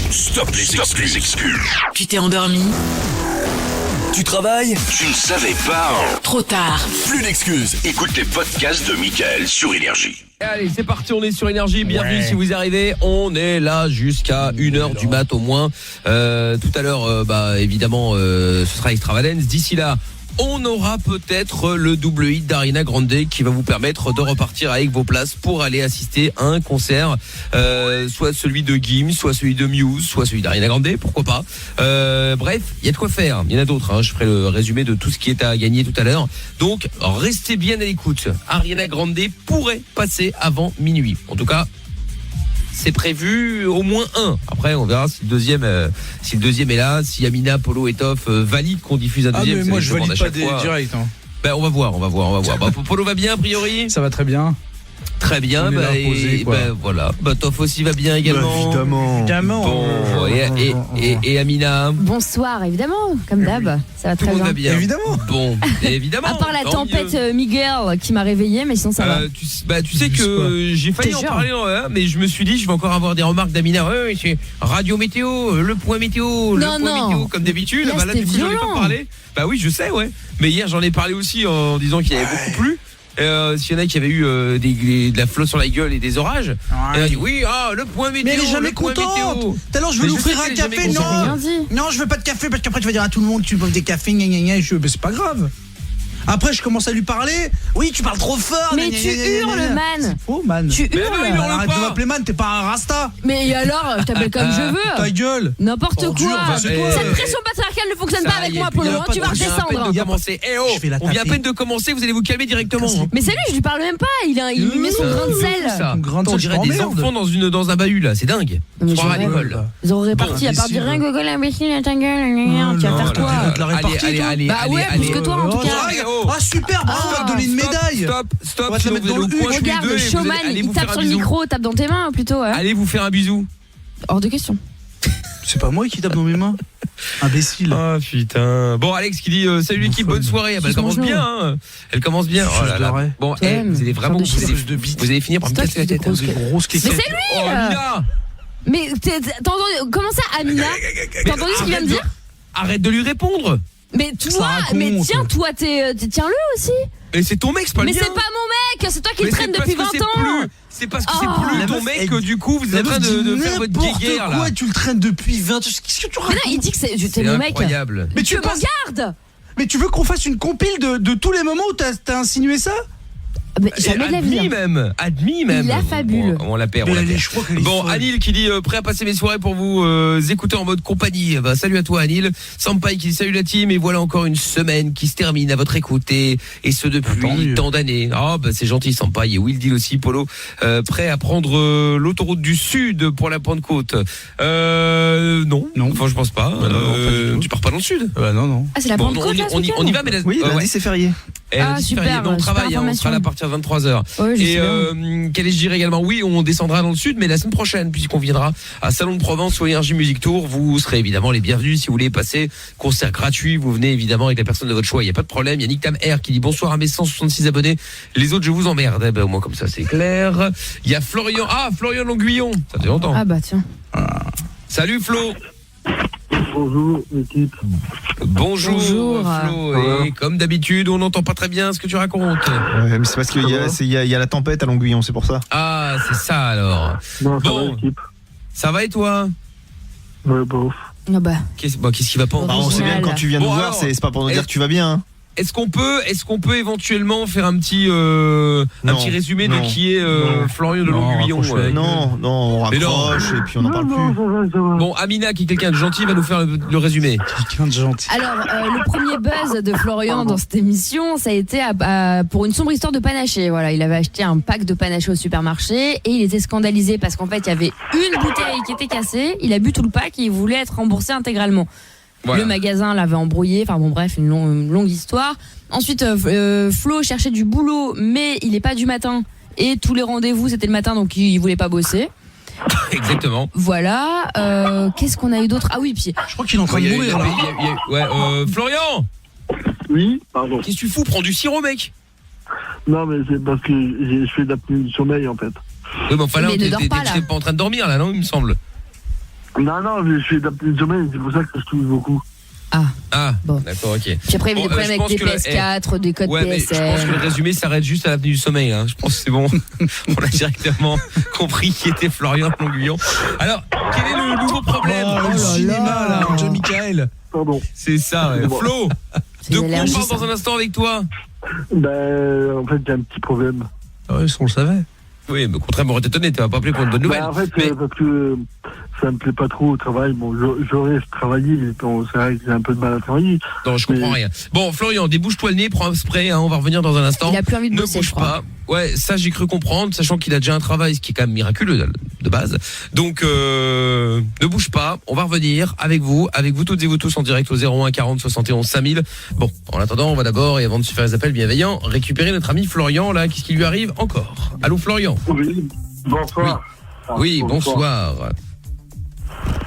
Stop les excuses. Tu t'es endormi? Tu travailles? Tu ne savais pas? Trop tard. Plus d'excuses. Écoute les podcasts de Mickaël sur Énergie. Allez, c'est parti, on est sur Énergie. Bienvenue si vous arrivez. On est là jusqu'à 1h du mat au moins. Tout à l'heure, évidemment, ce sera Extravagance. D'ici là, on aura peut-être le double hit d'Ariana Grande qui va vous permettre de repartir avec vos places pour aller assister à un concert, soit celui de Gims, soit celui de Muse, soit celui d'Ariana Grande, pourquoi pas. Bref, il y a de quoi faire. Il y en a d'autres, hein. Je ferai le résumé de tout ce qui est à gagner tout à l'heure. Donc, restez bien à l'écoute. Ariana Grande pourrait passer avant minuit. En tout cas, c'est prévu au moins un. Après, on verra si le deuxième est là, si Amina, Polo et Toff valident qu'on diffuse un deuxième. Ah mais moi je valide pas direct. Hein. Ben on va voir. Polo va bien a priori. Ça va très bien. Très bien, voilà. Toff aussi va bien également. Évidemment. Bon, et Amina. Bonsoir, évidemment, comme d'hab. Ça va Tout très le monde bien. va bien. Évidemment. Bon, évidemment. À part la tempête Miguel qui m'a réveillée, mais sinon ça va. Tu sais que j'ai failli en parler, mais je me suis dit, je vais encore avoir des remarques d'Amina. Ouais, c'est radio météo, le point météo, météo, comme d'habitude. Là, Là, du coup, j'en ai pas parlé. Bah oui, je sais, ouais. Mais hier, j'en ai parlé aussi en disant qu'il y avait beaucoup plu. S'il y en a qui avaient eu de la flotte sur la gueule et des orages, elle a dit oui, le point météo. Mais elle est jamais contente. Tout à l'heure je veux lui offrir un café, non, je veux pas de café parce qu'après tu vas dire à tout le monde tu veux des cafés, mais c'est pas grave. Après je commence à lui parler. Oui, tu parles trop fort. Mais tu hurles, man. C'est faux, man. Tu hurles. Arrête de m'appeler man, t'es pas un rasta. Mais alors, je t'appelle comme je veux. Ta gueule. N'importe quoi. Cette pression patriarcale ne fonctionne pas avec moi, Polo. Tu vas redescendre. On vient à peine de commencer, vous allez vous calmer directement. Mais c'est lui, je lui parle même pas. Il met son grain de sel. On dirait des enfants dans un bahut là, c'est dingue. Soir à l'école. Ils ont réparti à part dire rien que l'imbécile à ta gueule. Tu vas faire quoi? Allez, bah ouais, plus que toi en tout cas. Ah super, bravo, on va te donner une médaille. Stop, on va te la mettre dans le cul. Regarde, le showman, il tape sur le micro, tape dans tes mains plutôt. Allez vous faire un bisou. Hors de question. C'est pas moi qui tape dans mes mains. Imbécile. Ah putain. Bon, Alex qui dit salut l'équipe, bonne soirée. Elle commence bien, hein. Elle commence bien. Oh là là. Bon, vous allez vraiment vous allez finir par me casser la tête. Mais c'est lui. Oh Amina. Mais t'as entendu comment ça, Amina? T'as entendu ce qu'il vient de dire? Arrête de lui répondre. Mais toi, toi, tiens-le aussi. Mais c'est ton mec, c'est pas le mien. Mais c'est pas mon mec, c'est toi qui le traîne depuis 20 ans. C'est parce que c'est plus ton mec que du coup vous êtes en train de faire votre guéguerre là. Pourquoi tu le traînes depuis 20 ans? Qu'est-ce que tu racontes? Mais non, il dit que c'est mon mec. Incroyable. Mais tu me gardes. Mais tu veux qu'on fasse une compile de tous les moments où t'as insinué ça? Jamais de la vie. Admis même. Il a fabule. On la perd. Bon, Anil qui dit prêt à passer mes soirées pour vous écouter en mode compagnie. Salut à toi Anil. Sampai qui dit salut la team et voilà encore une semaine qui se termine à votre écoute et ce depuis tant d'années. C'est gentil Sampai et Will Deal aussi Polo prêt à prendre l'autoroute du sud pour la Pentecôte. Non. Enfin je pense pas. Tu pars pas dans le sud. Non. Ah c'est la Pentecôte là. On y va mais oui, lundi c'est férié. Super. On travaille, on sera là à partir de 23h. Qu'allais-je dire également? Oui, on descendra dans le sud, mais la semaine prochaine, puisqu'on viendra à Salon de Provence au Énergie Music Tour, vous serez évidemment les bienvenus. Si vous voulez passer, concert gratuit, vous venez évidemment avec la personne de votre choix, il n'y a pas de problème. Il y a Nick Tam Air qui dit bonsoir à mes 166 abonnés. Les autres, je vous emmerde. Au moins comme ça, c'est clair. Il y a Florian. Florian Longuillon. Ça fait longtemps. Ah bah tiens. Salut Flo. Bonjour l'équipe. Bonjour Flo. Et comme d'habitude, on n'entend pas très bien ce que tu racontes. Ouais, mais c'est parce qu'il y a la tempête à Longuillon, c'est pour ça. Ah, c'est ça alors. Non, ça va l'équipe. Ça va et toi? Ouais, bof. Qu'est-ce qui va pas? On sait bien que quand tu viens nous voir, c'est pas pour nous dire que tu vas bien. Hein. Est-ce qu'on peut éventuellement faire un petit résumé de qui est Florian de Longuillon? Non, on raccroche et puis on n'en parle plus. Bon, Amina, qui est quelqu'un de gentil, va nous faire le résumé. Quelqu'un de gentil. Alors, le premier buzz de Florian dans cette émission, ça a été pour une sombre histoire de panaché. Voilà, il avait acheté un pack de panaché au supermarché et il était scandalisé parce qu'en fait, il y avait une bouteille qui était cassée. Il a bu tout le pack et il voulait être remboursé intégralement. Voilà. Le magasin l'avait embrouillé, enfin bon bref, une longue histoire. Ensuite, Flo cherchait du boulot, mais il est pas du matin. Et tous les rendez-vous, c'était le matin, donc il voulait pas bosser. Exactement. Voilà. Qu'est-ce qu'on a eu d'autre? Ah oui, puis... Je crois qu'il est en train de mourir, là. Florian. Oui, pardon. Qu'est-ce que tu fous? Prends du sirop, mec. Non, mais c'est parce que je fais de l'apnée du sommeil, en fait. Oui, mais enfin là, t'es pas en train de dormir, là, non, il me semble. Non, mais je suis d'apnée de sommeil, c'est pour ça que je touche beaucoup. Ah, bon. D'accord, ok. J'ai prévu des problèmes avec des que PS4, des codes ouais, mais je pense PSN. que le résumé s'arrête juste à l'apnée du sommeil. Hein. Je pense que c'est bon. On a directement compris qui était Florian Longuillon. Alors, quel est le nouveau problème le cinéma, là, John Michael. Pardon. C'est ça, ouais. Flo, C'est de des quoi on allergies, parle ça. dans un instant avec toi? En fait, j'ai un petit problème. Ah ouais, on le savait. Oui, mais au contraire, m'aurait étonné, tu vas pas appelé pour une bonne nouvelle. En fait, Mais- parce que ça me plaît pas trop au travail. Bon, j'aurais travaillé, mais bon, c'est vrai que j'ai un peu de mal à travailler. Non, je comprends rien. Bon, Florian, débouche-toi le nez, prends un spray, hein, on va revenir dans un instant. Il a plus envie de Ne bosser, bouge je crois. pas. Ouais, ça j'ai cru comprendre, sachant qu'il a déjà un travail, ce qui est quand même miraculeux de base. Donc, ne bouge pas. On va revenir avec vous toutes et vous tous en direct au 01 40 71 5000. Bon, en attendant, on va d'abord, et avant de se faire les appels bienveillants, récupérer notre ami Florian, là. Qu'est-ce qui lui arrive encore? Allô, Florian? Oui, bonsoir. Oui, bonsoir.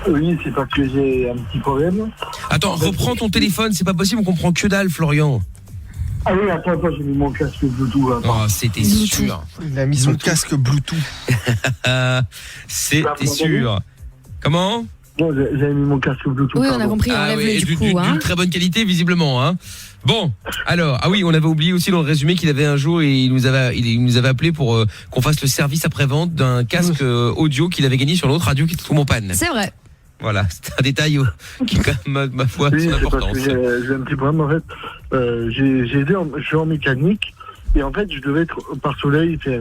Oui, c'est parce que j'ai un petit problème. Attends, reprends ton téléphone, c'est pas possible, on comprend que dalle, Florian. Ah oui, attends, j'ai mis mon casque Bluetooth. Attends. Oh, c'était sûr. Il a mis son casque Bluetooth. C'était sûr. Comment? Non, j'avais mis mon casque Bluetooth. Oui, on a pardon. compris, enlève-le du coup. Hein. D'une très bonne qualité, visiblement. Hein. Bon, alors, ah oui, on avait oublié aussi dans le résumé qu'il avait un jour, et il nous avait appelé pour qu'on fasse le service après-vente d'un casque audio qu'il avait gagné sur l'autre radio qui était tombé en panne. C'est vrai. Voilà, c'est un détail qui est quand même, ma foi, Oui, son c'est parce importance. que j'ai un petit problème en fait. Je suis en mécanique et en fait je devais être par soleil faire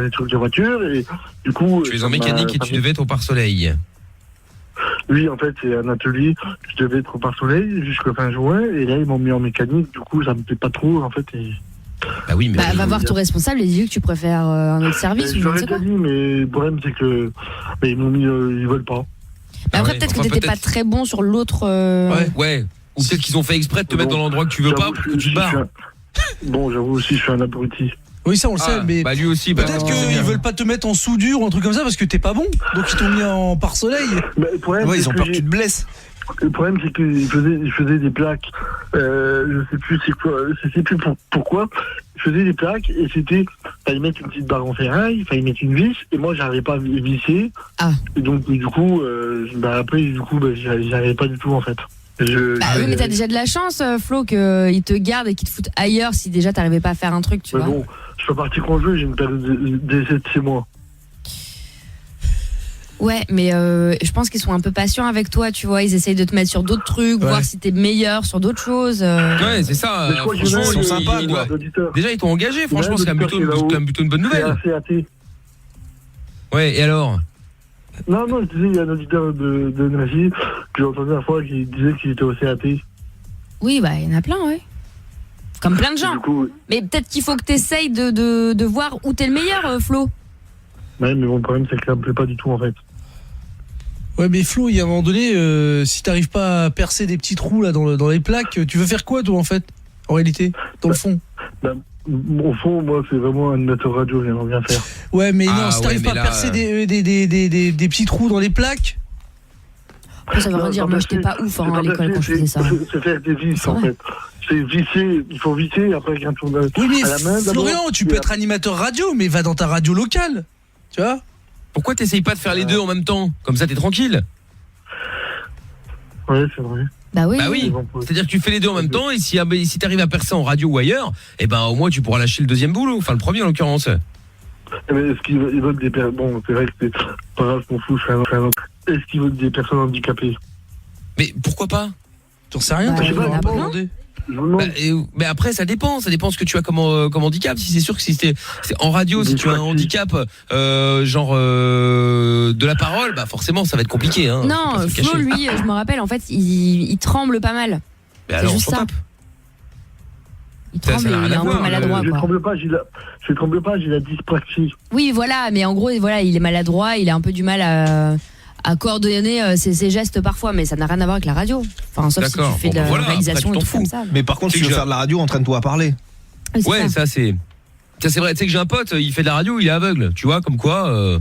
des trucs de voiture et du coup. Tu es en mécanique et tu devais être au pare-soleil. Oui, en fait c'est un atelier. Je devais être au par soleil jusqu'à fin juin et là ils m'ont mis en mécanique. Du coup ça me plaît pas trop en fait. Et... Bah oui, mais Bah, va voir ton responsable et dis-lui que tu préfères un autre service ou je ne j'aurais sais déjà quoi. dit, mais le problème c'est que ils m'ont mis, ils veulent pas. Mais après, ouais, peut-être enfin, que t'étais pas peut-être- très bon sur l'autre. Ouais. Ou peut-être qu'ils ont fait exprès de te mettre dans l'endroit que tu veux pas pour que tu te barres. Bon, j'avoue aussi, je suis un abruti. Oui, ça on le sait, mais Bah lui aussi. Bah, peut-être c'est qu'ils bien. veulent pas te mettre en soudure ou un truc comme ça parce que t'es pas bon. Donc ils t'ont mis en pare-soleil. Mais le problème, Ouais, c'est ils ont que peur que tu te blesses. Le problème, c'est qu'ils faisaient des plaques. Je sais plus c'est quoi, je sais plus pourquoi. Ils faisaient des plaques et c'était, fallait mettre une petite barre en ferraille, fallait mettre une vis et moi j'arrivais pas à visser. Ah. Et donc du coup, après j'y arrivais pas du tout en fait. Bah oui, mais t'as déjà de la chance, Flo, qu'ils te gardent et qu'ils te foutent ailleurs si déjà t'arrivais pas à faire un truc, tu Mais vois. bon, je suis parti quand je veux, j'ai une période d'essai de 6 mois. Ouais, mais je pense qu'ils sont un peu patients avec toi, tu vois. Ils essayent de te mettre sur d'autres trucs, voir si t'es meilleur sur d'autres choses. Ouais, c'est ça. Mais je crois qu'il y en a Franchement, un, ils sont sympas, il quoi. l'auditeur. Déjà, ils t'ont engagé. Franchement, c'est quand même plutôt une bonne C'est nouvelle. assez athée. Ouais, et alors? Non, je disais, il y a un auditeur de Nazi que j'ai entendu la fois qui disait qu'il était aussi athée. Oui, bah, il y en a plein, ouais. Comme plein de gens. Du coup, Mais peut-être qu'il faut que t'essayes de voir où t'es le meilleur, Flo. ouais, mais mon problème, c'est que ça me plaît pas du tout en fait. Ouais, mais Flo, il y a un moment donné, si t'arrives pas à percer des petits trous là dans les plaques, tu veux faire quoi toi en fait? En réalité, dans le fond. Au fond, moi, c'est vraiment un animateur radio, j'aimerais bien faire. Ouais, mais Ah, non, si t'arrives ouais, pas mais à là, percer des petits trous dans les plaques. Après, ça veut rien dire. Moi, j'étais pas ouf à l'école quand je faisais ça. C'est faire des vis C'est en vrai. fait. C'est visser, il faut visser après qu'un tournage. Oui, mais à la main, d'abord, Florian, tu peux et être animateur radio, mais va dans ta radio locale. Tu vois? Pourquoi t'essayes pas de faire les deux en même temps? Comme ça, t'es tranquille. Ouais, c'est vrai. Bah oui. Bah oui. C'est-à-dire que tu fais les deux en même temps, et si t'arrives à percer en radio ou ailleurs, eh ben au moins tu pourras lâcher le deuxième boulot, enfin le premier en l'occurrence. Mais est-ce qu'ils veulent des personnes... Bon, c'est vrai que c'est pas grave, je m'en fous, je fais un autre. Est-ce qu'ils veulent des personnes handicapées? Mais pourquoi pas? T'en sais rien, Bah, t'as il y en a pas plein. demandé. Je me demande. Mais après ça dépend ce que tu as comme handicap. Si c'est sûr que si c'est en radio, si tu as un handicap de la parole, bah forcément ça va être compliqué. Hein, Non, faut pas se Flo, cacher. lui, je me rappelle, en fait, il tremble pas mal. Mais alors, juste on s'en ça. tape. Il Ça tremble, n'a rien il est à un peu voir, maladroit, Je quoi. tremble pas, j'ai la dyspraxie. Oui, voilà, mais en gros, voilà, il est maladroit, il a un peu du mal à coordonner ses gestes parfois, mais ça n'a rien à voir avec la radio. Enfin, sauf si D'accord. tu fais Bon, de la bah voilà, réalisation après, et tu tout t'en comme fous. ça. Mais par contre, C'est si tu veux que faire de la radio, entraîne-toi à parler. Oui, c'est Ouais, ça. ça c'est vrai. Tu sais que j'ai un pote, il fait de la radio, il est aveugle. Tu vois, comme quoi.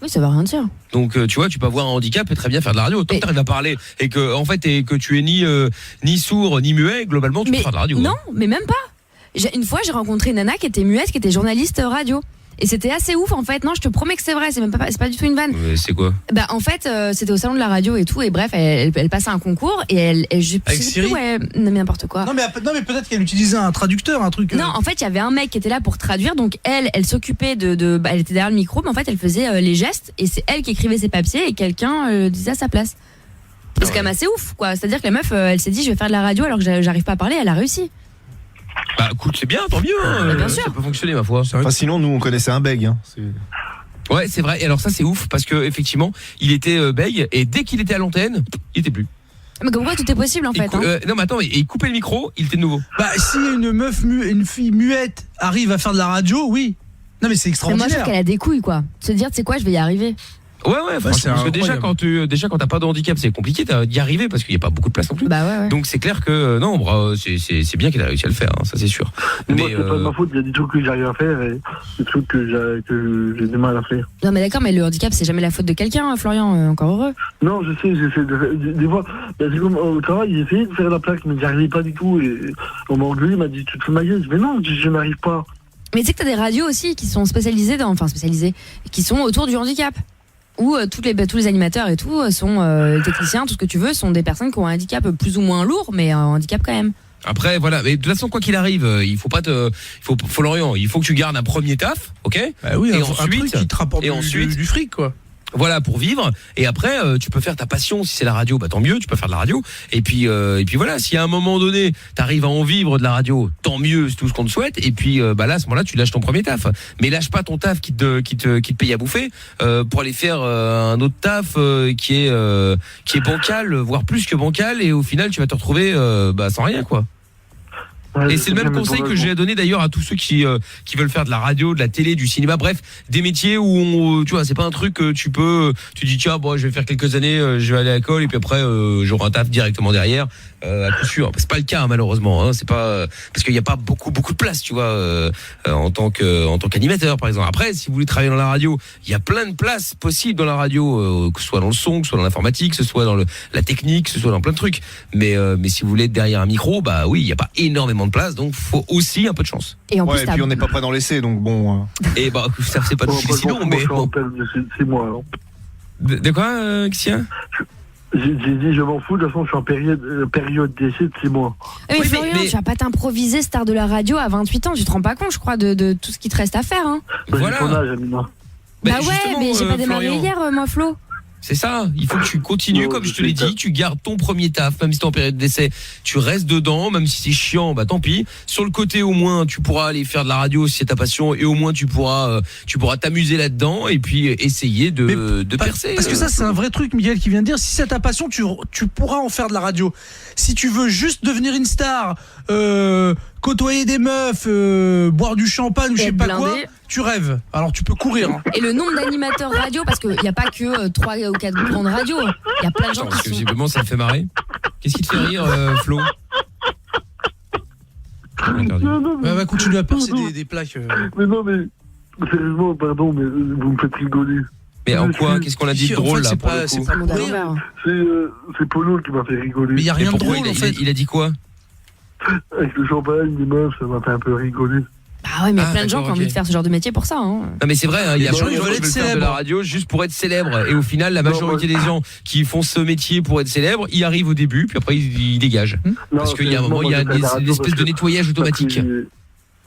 Oui, ça veut rien dire. Donc tu vois, tu peux avoir un handicap et très bien faire de la radio. Tant que Mais- t'arrives à parler et que en fait que tu es ni sourd ni muet, globalement tu peux faire de la radio. non, hein. mais même pas. Une fois, j'ai rencontré une nana qui était muette, qui était journaliste radio. Et c'était assez ouf en fait. Non, je te promets que c'est vrai, c'est pas du tout une vanne. C'est quoi? Bah en fait, c'était au salon de la radio et tout, et bref, elle passait un concours et elle avec Siri, n'importe quoi. Non mais peut-être qu'elle utilisait un traducteur, un truc. Non, en fait, il y avait un mec qui était là pour traduire, donc elle s'occupait elle était derrière le micro, mais en fait, elle faisait les gestes et c'est elle qui écrivait ses papiers et quelqu'un disait à sa place. C'est quand même assez ouf, quoi. C'est-à-dire que la meuf, elle s'est dit, je vais faire de la radio alors que j'arrive pas à parler, elle a réussi. Bah écoute, c'est bien, tant mieux. Hein. Bien sûr. Ça peut fonctionner, ma foi. Enfin, sinon, nous, on connaissait un bègue. Hein. Ouais, c'est vrai. Et alors ça, c'est ouf parce que effectivement, il était bègue et dès qu'il était à l'antenne, il était plus. Mais comme quoi, tout est possible en fait. Non, mais attends, il coupait le micro, il était de nouveau. Bah si une fille muette arrive à faire de la radio, oui. Non mais c'est extraordinaire. Mais moi, je trouve qu'elle a des couilles, quoi. Se dire, tu sais quoi, je vais y arriver. Ouais, franchement, parce que déjà quand t'as pas de handicap, c'est compliqué d'y arriver parce qu'il y a pas beaucoup de place non plus. Bah ouais. Donc c'est clair que non, c'est bien qu'elle a réussi à le faire, hein, ça c'est sûr. Mais moi, c'est pas de ma faute, il y a des trucs que j'arrive à faire et des trucs que j'ai du mal à faire. Non mais d'accord, mais le handicap c'est jamais la faute de quelqu'un, Florian, encore heureux. Non, je sais, j'essaie des fois, c'est comme au travail, j'ai essayé de faire la plaque, mais j'y arrivais pas du tout et on m'a engueulé, il m'a dit tu te fous de ma gueule, mais non, je n'arrive pas. Mais tu sais que t'as des radios aussi qui sont spécialisées qui sont autour du handicap. Où tous les animateurs et tout sont techniciens, tout ce que tu veux, sont des personnes qui ont un handicap plus ou moins lourd, mais un handicap quand même. Après voilà, mais de toute façon quoi qu'il arrive, il faut pas Florian, il faut que tu gardes un premier taf, ok? Bah oui, et ensuite, un truc qui te rapporte du fric, quoi. Voilà, pour vivre. Et après, tu peux faire ta passion. Si c'est la radio, bah tant mieux, tu peux faire de la radio. Et puis voilà, si à un moment donné, t'arrives à en vivre de la radio, tant mieux, c'est tout ce qu'on te souhaite. Et puis là, à ce moment-là, tu lâches ton premier taf. Mais lâche pas ton taf qui te paye à bouffer pour aller faire un autre taf qui est bancal, voire plus que bancal. Et au final, tu vas te retrouver sans rien, quoi. Et c'est le même conseil que j'ai donné d'ailleurs à tous ceux qui veulent faire de la radio, de la télé, du cinéma, bref, des métiers où tu vois, c'est pas un truc que tu dis tiens, bon, je vais faire quelques années, je vais aller à l'école et puis après j'aurai un taf directement derrière. À coup sûr, c'est pas le cas malheureusement, hein, c'est pas parce qu'il y a pas beaucoup de place, tu vois, en tant qu'animateur par exemple. Après, si vous voulez travailler dans la radio, il y a plein de places possibles dans la radio, que ce soit dans le son, que ce soit dans l'informatique, que ce soit dans la technique, que ce soit dans plein de trucs. Mais si vous voulez être derrière un micro, bah oui, il y a pas énormément de place, donc faut aussi un peu de chance. Et en plus, et puis on n'est pas prêt d'en laisser, donc bon. Et bah ça c'est pas si long, mais bon. C'est moi alors. De quoi, Christian? J'ai dit je m'en fous, de toute façon je suis en période d'essai de 6 mois. Mais Florian, tu vas pas t'improviser star de la radio à 28 ans, tu te rends pas compte, je crois, de tout ce qui te reste à faire, hein. Voilà. J'ai ton âge, Amina. Bah ouais, mais j'ai pas démarré hier, moi, Flo. C'est ça, il faut que tu continues, comme je te l'ai dit, tu gardes ton premier taf, même si t'es en période d'essai, tu restes dedans, même si c'est chiant, bah tant pis. Sur le côté, au moins, tu pourras aller faire de la radio si c'est ta passion, et au moins tu pourras t'amuser là-dedans, et puis essayer de percer. Parce que ça, c'est un vrai truc, Miguel, qui vient de dire, si c'est ta passion, tu pourras en faire de la radio. Si tu veux juste devenir une star, côtoyer des meufs, boire du champagne ou je sais pas quoi, tu rêves. Alors tu peux courir. Hein. Et le nombre d'animateurs radio, parce qu'il n'y a pas que 3 ou 4 grandes radios. Il y a plein de gens qui sont... Visiblement, ça me fait marrer. Qu'est-ce qui te fait rire, Flo? Bah continue à percer des plaques. Mais non, mais sérieusement, pardon, mais vous me faites rigoler. Mais en quoi? Qu'est-ce qu'on a dit de drôle là? C'est pas rire. C'est Polo qui m'a fait rigoler. Mais il n'y a rien de drôle en fait. Il a dit quoi? Avec le champagne, les meufs, ça m'a fait un peu rigoler. Bah ouais, mais plein de gens qui ont envie de faire ce genre de métier pour ça. Hein. Non mais c'est vrai, il y a plein de gens qui veulent faire de la radio juste pour être célèbre. Et au final, la majorité des gens qui font ce métier pour être célèbre, ils arrivent au début, puis après ils dégagent. Parce qu'il y a un moment, il y a une espèce de nettoyage automatique.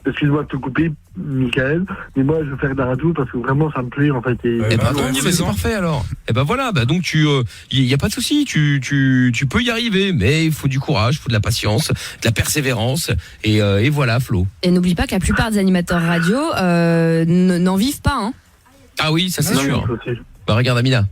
Excuse-moi de te couper, Michael, mais moi je veux faire de la radio parce que vraiment ça me plaît en fait. Et bah tant mieux, c'est parfait alors. Et bah voilà, bah donc il y a pas de souci, tu peux y arriver, mais il faut du courage, il faut de la patience, de la persévérance, et voilà, Flo. Et n'oublie pas que la plupart des animateurs radio n'en vivent pas, hein. Ah oui, ça c'est sûr. Bah regarde Amina.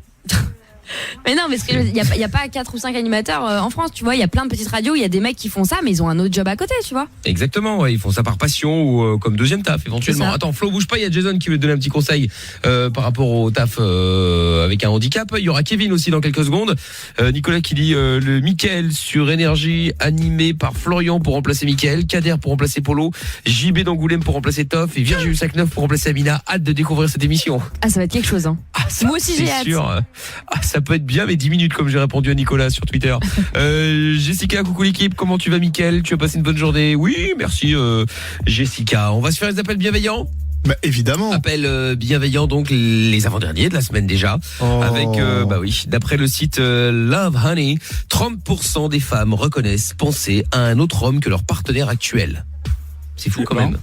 Mais non, parce qu'il n'y a pas 4 ou 5 animateurs en France, tu vois, il y a plein de petites radios, il y a des mecs qui font ça, mais ils ont un autre job à côté, tu vois. Exactement, ouais, ils font ça par passion ou comme deuxième taf éventuellement. Attends, Flo, bouge pas, il y a Jason qui veut te donner un petit conseil par rapport au taf avec un handicap. Il y aura Kevin aussi dans quelques secondes. Nicolas qui dit le Mickaël sur Énergie animé par Florian pour remplacer Mickaël, Kader pour remplacer Polo, JB d'Angoulême pour remplacer Toff et Virgile 59 pour remplacer Amina. Hâte de découvrir cette émission. Ah, ça va être quelque chose, hein. Moi aussi j'ai hâte. Sûr. Ça peut être bien, mais 10 minutes comme j'ai répondu à Nicolas sur Twitter. Jessica, coucou l'équipe, comment tu vas Mickaël? Tu as passé une bonne journée? Oui, merci Jessica. On va se faire les appels bienveillants. Bah évidemment. Appel bienveillant donc les avant-derniers de la semaine déjà. Avec bah oui, d'après le site Love Honey, 30% des femmes reconnaissent penser à un autre homme que leur partenaire actuel. C'est fou quand même.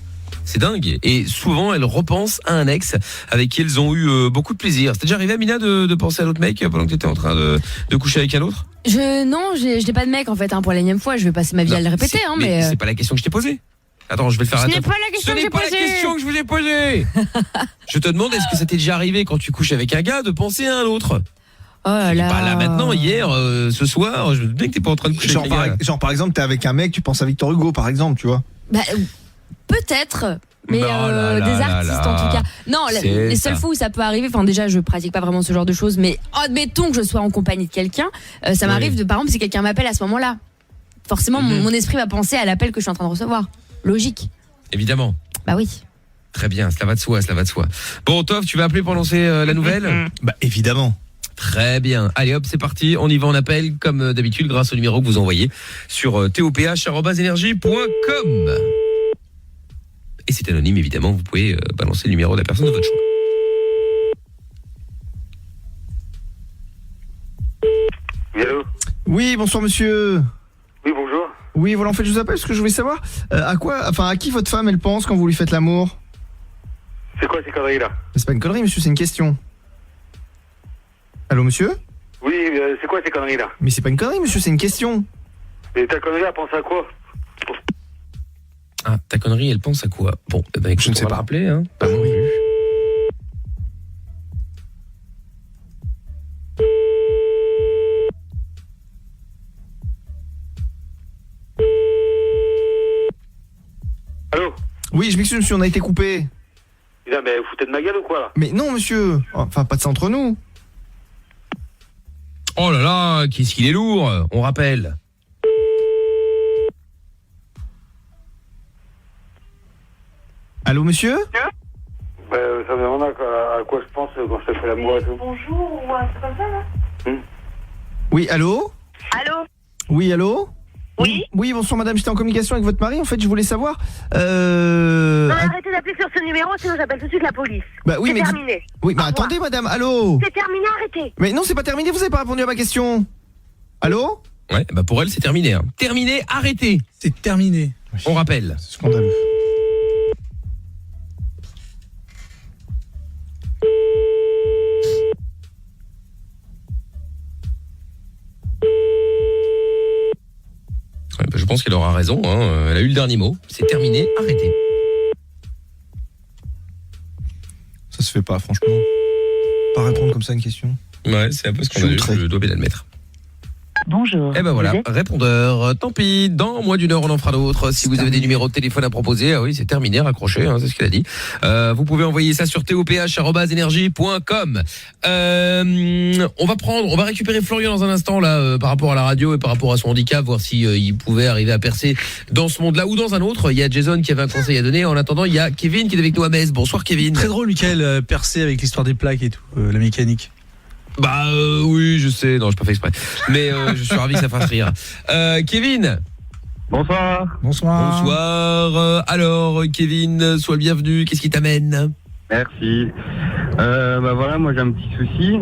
C'est dingue. Et souvent elles repensent à un ex avec qui elles ont eu beaucoup de plaisir. C'est déjà arrivé, Amina, de penser à l'autre mec pendant que tu étais en train de coucher avec un autre? Non, je n'ai pas de mec en fait pour l'énième fois. Je vais passer ma vie à le répéter. Mais c'est pas la question que je t'ai posée. Attends, je vais le faire. Ce n'est pas la question que je vous ai posée. Je te demande, est-ce que ça t'est déjà arrivé quand tu couches avec un gars de penser à un autre? Oh là là. Pas là maintenant, hier, ce soir, je me dis que t'es pas en train de coucher avec un gars. Genre par exemple, t'es avec un mec, tu penses à Victor Hugo par exemple, tu vois. Bah, peut-être. Mais des artistes en tout cas. Non, les seules fois où ça peut arriver, enfin déjà je pratique pas vraiment ce genre de choses, mais admettons que je sois en compagnie de quelqu'un, ça m'arrive de par exemple si quelqu'un m'appelle à ce moment-là. Forcément mon esprit va penser à l'appel que je suis en train de recevoir. Logique. Évidemment. Bah oui. Très bien, cela va de soi. Bon, Tov, tu vas appeler pour lancer la nouvelle? Bah évidemment. Très bien. Allez hop, c'est parti. On y va en appel comme d'habitude grâce au numéro que vous envoyez sur toph@energie.com. Et c'est anonyme évidemment, vous pouvez balancer le numéro de la personne de votre choix. Oui, allô? Oui, bonsoir monsieur. Oui, bonjour. Oui, voilà, en fait, je vous appelle parce que je voulais savoir à qui votre femme elle pense quand vous lui faites l'amour. C'est quoi ces conneries là? C'est pas une connerie, monsieur, c'est une question. Allô, monsieur? Oui, c'est quoi ces conneries là? Mais c'est pas une connerie, monsieur, c'est une question. Et ta connerie, elle pense à quoi? Ah, ta connerie, elle pense à quoi? Bon, écoute, je ne sais pas. Rappeler, hein. Pas non plus. Allô? Oui, je m'excuse, monsieur, on a été coupé. Putain, mais vous foutez de ma gueule ou quoi là? Mais non, monsieur. Enfin, pas de ça entre nous. Oh là là, qu'est-ce qu'il est lourd. On rappelle. Allô, monsieur? Bah, ça me demande à quoi je pense quand je te fais l'amour et tout. Bonjour, ou un truc comme ça, là? Oui, allô? Allô? Oui, allô? Oui? Oui, bonsoir madame, j'étais en communication avec votre mari, en fait, je voulais savoir... Non, arrêtez d'appeler sur ce numéro, sinon j'appelle tout de suite la police. Bah oui, c'est mais terminé. Oui, mais Au revoir. attendez madame, allô? C'est terminé, arrêtez. Mais non, c'est pas terminé, vous avez pas répondu à ma question. Allô? Ouais, bah pour elle, c'est terminé. Hein. Terminé, arrêtez. C'est terminé. On rappelle. C'est scandaleux. Ouais, bah, je pense qu'elle aura raison. Hein. Elle a eu le dernier mot. C'est terminé, arrêtez. Ça se fait pas, franchement. Pas répondre comme ça à une question. Ouais, c'est un peu scandaleux, je dois bien l'admettre. Bonjour. Eh ben voilà, répondeur. Tant pis, dans moins d'une heure, on en fera d'autres. Si vous avez des numéros de téléphone à proposer, ah oui, c'est terminé, raccrochez, hein, c'est ce qu'elle a dit. Vous pouvez envoyer ça sur toph@energie.com. On va récupérer Florian dans un instant là, par rapport à la radio et par rapport à son handicap, voir si il pouvait arriver à percer dans ce monde-là ou dans un autre. Il y a Jason qui avait un conseil à donner. En attendant, il y a Kevin qui est avec nous à Metz. Bonsoir Kevin. Très drôle, Mickaël, percé avec l'histoire des plaques et tout, la mécanique. Bah oui, je sais, non, j'ai pas fait exprès. Mais je suis ravi que ça fasse rire. Kevin. Bonsoir. Bonsoir. Alors Kevin, sois le bienvenu. Qu'est-ce qui t'amène? Merci. Bah voilà, moi j'ai un petit souci.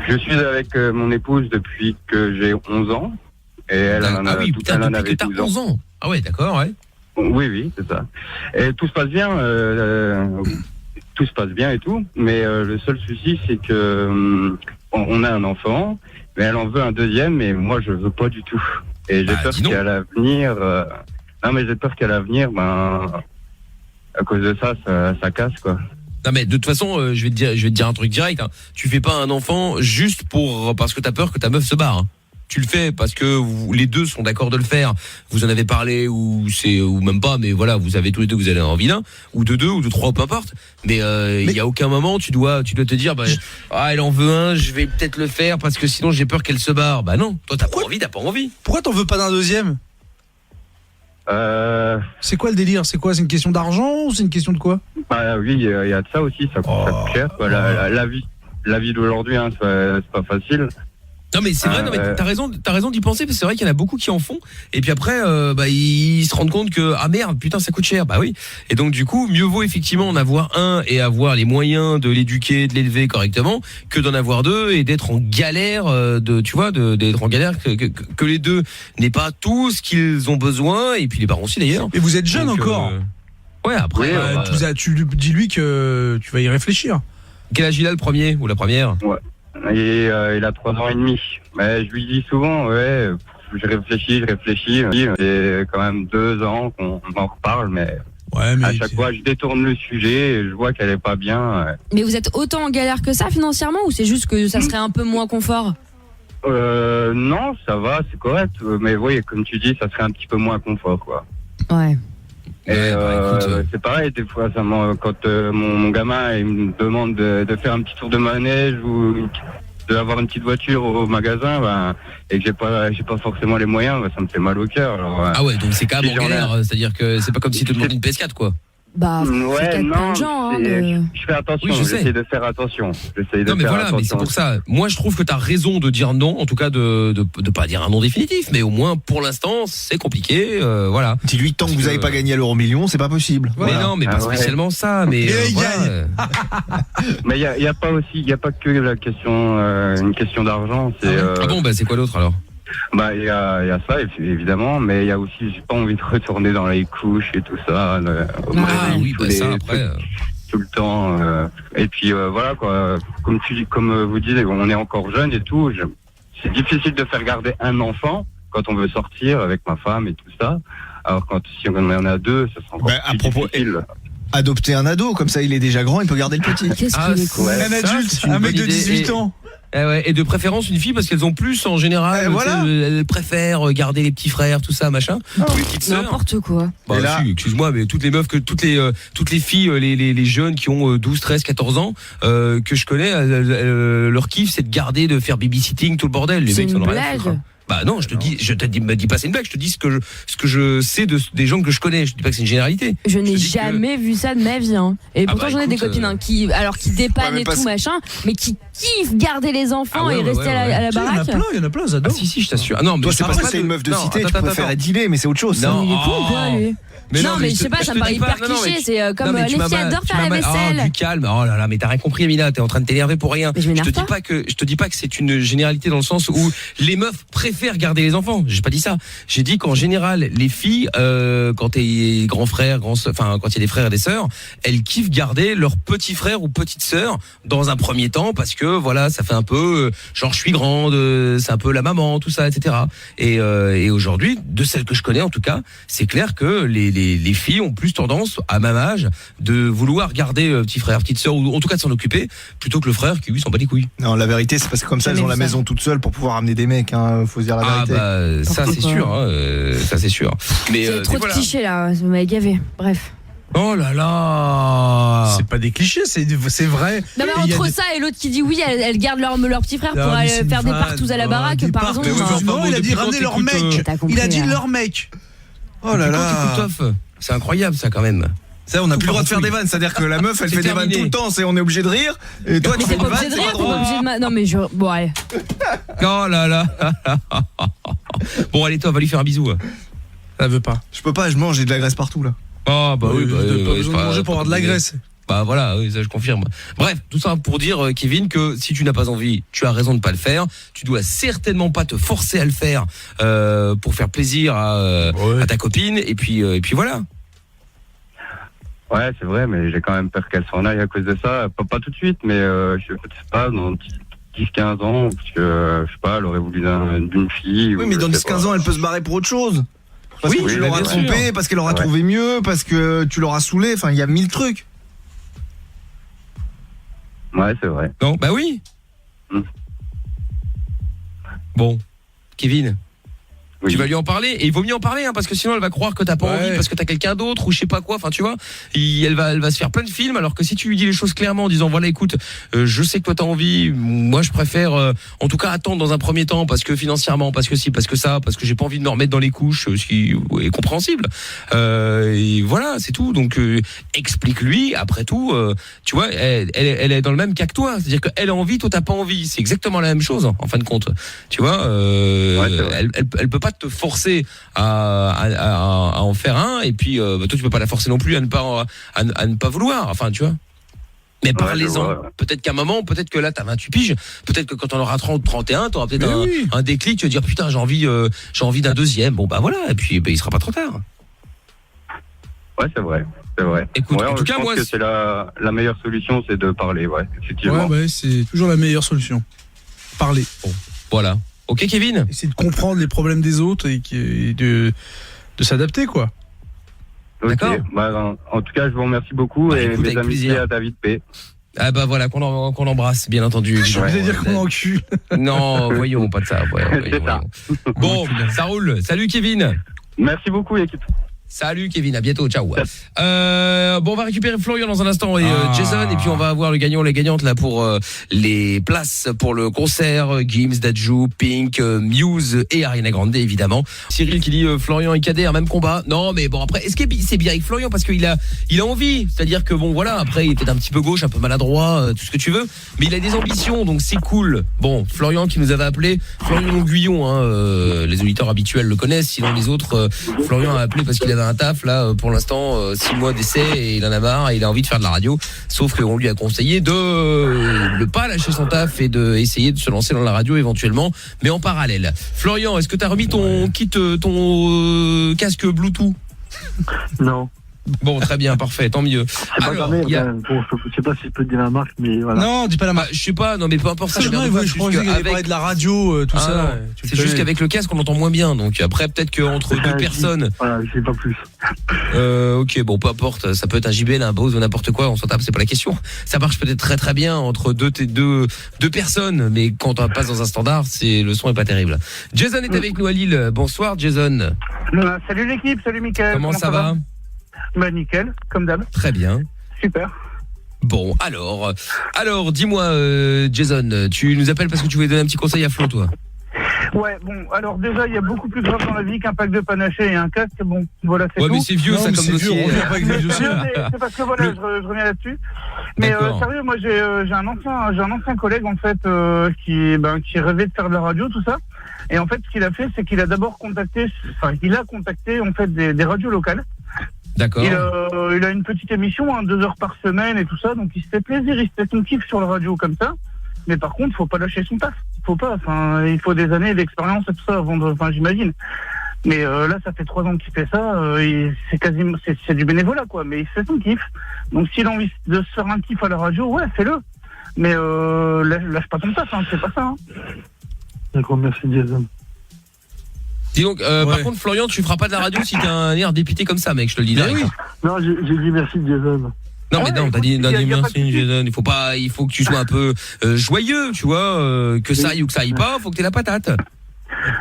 Je suis avec mon épouse depuis que j'ai 11 ans. Et elle en a, oui, putain, elle en depuis que avait t'as 11 ans. Ah ouais, d'accord, ouais. Oui, c'est ça. Et tout se passe bien. Tout se passe bien et tout, mais le seul souci c'est que on a un enfant, mais elle en veut un deuxième, et moi je veux pas du tout. Et j'ai peur qu'à l'avenir, j'ai peur qu'à l'avenir, à cause de ça casse quoi. Non mais de toute façon, je vais te dire un truc direct. Hein. Tu fais pas un enfant juste parce que t'as peur que ta meuf se barre. Hein. Tu le fais parce que les deux sont d'accord de le faire. Vous en avez parlé ou même pas, mais voilà, vous avez tous les deux, vous avez envie d'un ou de deux ou de trois, peu importe. Mais il y a aucun moment tu dois te dire elle en veut un, je vais peut-être le faire parce que sinon j'ai peur qu'elle se barre. Bah non, toi t'as pas envie. Pourquoi t'en veux pas d'un deuxième? C'est quoi le délire? C'est quoi? C'est une question d'argent ou c'est une question de quoi? Bah oui, il y a de ça aussi, ça coûte cher. La vie d'aujourd'hui, hein, c'est pas facile. Non mais c'est vrai, non, mais t'as raison d'y penser, parce que c'est vrai qu'il y en a beaucoup qui en font, et puis après ils se rendent compte que ah merde, putain ça coûte cher, bah oui, et donc du coup mieux vaut effectivement en avoir un et avoir les moyens de l'éduquer, de l'élever correctement, que d'en avoir deux et d'être en galère, d'être en galère, que les deux n'aient pas tout ce qu'ils ont besoin, et puis les parents aussi d'ailleurs. Et vous êtes jeune donc, encore. Ouais, après tu dis-lui que tu vas y réfléchir. Quel âge il a, le premier ou la première? Ouais. Et il a 3 ans et demi. Mais je lui dis souvent, je réfléchis. C'est quand même 2 ans qu'on en reparle, mais à chaque fois, je détourne le sujet et je vois qu'elle est pas bien. Mais vous êtes autant en galère que ça financièrement, ou c'est juste que ça serait un peu moins confort? Non, ça va, c'est correct. Mais oui, comme tu dis, ça serait un petit peu moins confort, quoi. Ouais. Et c'est pareil, des fois, quand mon gamin il me demande de faire un petit tour de manège ou d'avoir une petite voiture au magasin, et que j'ai pas forcément les moyens, ça me fait mal au cœur. Ah ouais, donc c'est quand même en galère, c'est-à-dire que c'est pas comme si tu te demandais une PS4, quoi. Bah, ouais, non, je fais attention, oui, j'essaie de faire attention. Non mais voilà, mais c'est pour ça. Moi je trouve que t'as raison de dire non, en tout cas de pas dire un non définitif, mais au moins pour l'instant c'est compliqué, voilà. Dis-lui tant que vous avez pas gagné à l'euro-million, c'est pas possible. Mais voilà. Non, mais pas spécialement ça, mais voilà. Mais il y a pas que la question une question d'argent, c'est Ah bon, c'est quoi l'autre alors? Il y a ça évidemment, mais il y a aussi, j'ai pas envie de retourner dans les couches et tout ça. Ça après tout le temps. Et puis voilà quoi. Comme vous dites, on est encore jeune et tout. C'est difficile de faire garder un enfant quand on veut sortir avec ma femme et tout ça. Alors si on en a 2, ça sera encore plus difficile. Adopter un ado, comme ça il est déjà grand, il peut garder le petit. Un adulte, un mec de 18 ans. Et de préférence une fille, parce qu'elles ont plus en général, elles préfèrent garder les petits frères, tout ça, machin, ou les petites sœurs. N'importe quoi. Excuse-moi, mais toutes les meufs, toutes les filles, les jeunes qui ont 12, 13, 14 ans, que je connais, leur kiff c'est de garder, de faire babysitting, tout le bordel. Les mecs sont dans la foutre. Bah non, je te dis pas c'est une blague, je te dis ce que je sais des gens que je connais, je te dis pas que c'est une généralité. Je n'ai jamais vu ça de ma vie, hein. Et pourtant j'en ai des copines qui dépannent et tout machin, mais qui kiffent garder les enfants et rester à la baraque. Il y en a plein, j'adore. Si, je t'assure. Ah non, mais toi c'est parce que c'est une meuf de cité, tu préfères être dealer, mais c'est autre chose. Non, il est con quoi lui. Mais je sais pas, ça me paraît hyper cliché, c'est comme les filles adorent faire la vaisselle. Du calme. Oh là là, mais t'as rien compris Amina, t'es en train de t'énerver pour rien. Je te dis pas que c'est une généralité dans le sens où les meufs préfèrent garder les enfants. J'ai pas dit ça. J'ai dit qu'en général, les filles, quand t'es grand frère, quand il y a des frères et des sœurs, elles kiffent garder leur petit frère ou petite sœur dans un premier temps parce que voilà, ça fait un peu genre je suis grande, c'est un peu la maman, tout ça, etc. Et aujourd'hui, de celles que je connais en tout cas, c'est clair que les filles ont plus tendance à même âge de vouloir garder petit frère, petite sœur, ou en tout cas de s'en occuper, plutôt que le frère qui lui s'en bat les couilles. Non, la vérité c'est parce que comme ça elles ont la maison toute seule pour pouvoir amener des mecs, hein, faut se dire la vérité. Ça c'est sûr, ça c'est sûr. Mais c'est trop de clichés là, vous m'avez gavé. Bref. Oh là là. C'est pas des clichés, c'est vrai. Non mais entre ça et l'autre qui dit oui, elles gardent leur petit frère pour aller faire des partous à la baraque, par exemple. Non, il a dit ramener leur mec. Il a dit leur mec. Oh là là. C'est incroyable ça quand même. Ça, on n'a plus le droit de faire des vannes, c'est-à-dire que la meuf elle fait des vannes tout le temps, on est obligé de rire. Et toi tu fais des vannes, c'est pas obligé de non mais bon allez. Oh là là. Bon allez toi, va lui faire un bisou. Elle veut pas. Je peux pas, je mange, j'ai de la graisse partout là. Ah bah oui, pas besoin de manger pour avoir de la graisse. Bah voilà, oui, ça je confirme. Bref, tout ça pour dire Kevin que si tu n'as pas envie, tu as raison de pas le faire. Tu dois certainement pas te forcer à le faire pour faire plaisir à ta copine et puis voilà. Ouais, c'est vrai, mais j'ai quand même peur qu'elle s'en aille à cause de ça. Pas tout de suite, mais je sais pas, dans 10-15 ans, parce que je sais pas, elle aurait voulu d'une fille. Oui, mais dans 10-15 ans, elle peut se barrer pour autre chose. Parce que tu l'auras trompé, parce qu'elle aura trouvé mieux, parce que tu l'auras saoulé, enfin il y a 1000 trucs. Ouais, c'est vrai. Non, bah oui. Bon, Kevin. Oui. Tu vas lui en parler et il vaut mieux en parler parce que sinon elle va croire que t'as pas envie parce que t'as quelqu'un d'autre ou je sais pas quoi. Enfin tu vois, elle va se faire plein de films alors que si tu lui dis les choses clairement en disant voilà écoute, je sais que toi t'as envie, moi je préfère en tout cas attendre dans un premier temps parce que financièrement, parce que si, parce que ça, parce que j'ai pas envie de me remettre dans les couches, ce qui est compréhensible. Et voilà c'est tout. Donc explique-lui après tout. Tu vois, elle est dans le même cas que toi, c'est-à-dire qu'elle a envie, toi t'as pas envie. C'est exactement la même chose en fin de compte. Tu vois, elle peut pas te forcer à en faire un et puis toi tu peux pas la forcer non plus à ne pas vouloir. Enfin tu vois. Mais parlez-en. Peut-être qu'à un moment, peut-être que là t'as 28 piges, peut-être que quand on aura 30 ou 31, t'auras peut-être un déclic, tu vas dire putain j'ai envie d'un deuxième. Bon bah voilà et puis il sera pas trop tard. Ouais c'est vrai. Écoute, en tout cas, moi, que c'est la meilleure solution, c'est de parler, effectivement. Ouais, c'est toujours la meilleure solution. Parler. Bon, voilà. Ok, Kevin. Essayer de comprendre les problèmes des autres et de s'adapter, quoi. Okay. D'accord. En tout cas, je vous remercie beaucoup et écoute, mes amitiés à David P. Ah bah voilà, qu'on embrasse, bien entendu. Je voulais dire qu'on encule. Non, voyons, pas de ça. C'est ça. Bon, ça roule. Salut, Kevin. Merci beaucoup, équipe. Salut Kevin, à bientôt, ciao. Bon, on va récupérer Florian dans un instant et Jason et puis on va avoir le gagnant, les gagnantes là pour les places pour le concert Gims, Dadju, Pink, Muse et Ariana Grande évidemment. Cyril qui dit Florian et Kader même combat. Non mais bon après est-ce que c'est bien avec Florian parce qu'il a envie, c'est-à-dire que bon voilà, après il était un petit peu gauche, un peu maladroit, tout ce que tu veux, mais il a des ambitions donc c'est cool. Bon, Florian qui nous avait appelé, Florian Longuillon les auditeurs habituels le connaissent, sinon les autres Florian a appelé parce qu'il avait un taf là pour l'instant 6 mois d'essai et il en a marre et il a envie de faire de la radio sauf qu'on lui a conseillé de ne pas lâcher son taf et de essayer de se lancer dans la radio éventuellement mais en parallèle. Florian, est-ce que tu as remis ton casque Bluetooth? Non. Bon, très bien, parfait, tant mieux. Alors, je sais pas si je peux dire la marque, mais voilà. Non, dis pas la marque. Je sais pas, non mais peu importe ça. Je pensais qu'il allait parler de la radio, tout ça. C'est juste qu'avec le casque, on entend moins bien. Donc après, peut-être qu'entre deux personnes. Voilà, je sais pas plus. Ok, bon, peu importe. Ça peut être un JBL, un Bose ou n'importe quoi. On s'en tape, c'est pas la question. Ça marche peut-être très très bien entre deux personnes, mais quand on passe dans un standard, le son est pas terrible. Jason est avec nous à Lille. Bonsoir, Jason. Salut l'équipe, salut Mickaël. Comment ça va? Bah nickel, comme d'hab. Très bien. Super. Bon, alors dis-moi Jason, tu nous appelles parce que tu voulais donner un petit conseil à Flo, toi? Ouais, bon, alors déjà, il y a beaucoup plus grave dans la vie qu'un pack de panaché et un casque, bon, voilà, c'est tout. Ouais, mais c'est vieux, ça, comme dossier. C'est parce que voilà, je reviens là-dessus. Mais sérieux, moi, j'ai un ancien collègue, en fait, qui rêvait de faire de la radio, tout ça. Et en fait, ce qu'il a fait, c'est qu'il a d'abord contacté, en fait, des radios locales. D'accord. Il a une petite émission, 2 heures par semaine et tout ça, donc il se fait plaisir, il se fait son kiff sur la radio comme ça. Mais par contre, faut pas lâcher son taf. Il faut des années d'expérience et tout ça avant j'imagine. Mais là, ça fait 3 ans qu'il fait ça, c'est du bénévolat, quoi. Mais il fait son kiff. Donc s'il a envie de se faire un kiff à la radio, ouais, fais-le. Mais lâche pas ton taf, c'est pas ça. D'accord, merci Jason. Dis donc, par contre, Florian, tu feras pas de la radio si t'as un air dépité comme ça, mec, je te le dis là. Oui. Non, j'ai dit merci Jason. Non, mais non, t'as dit merci Jason. Il faut que tu sois un peu joyeux, tu vois, que ça aille ou que ça aille pas, faut que t'aies la patate.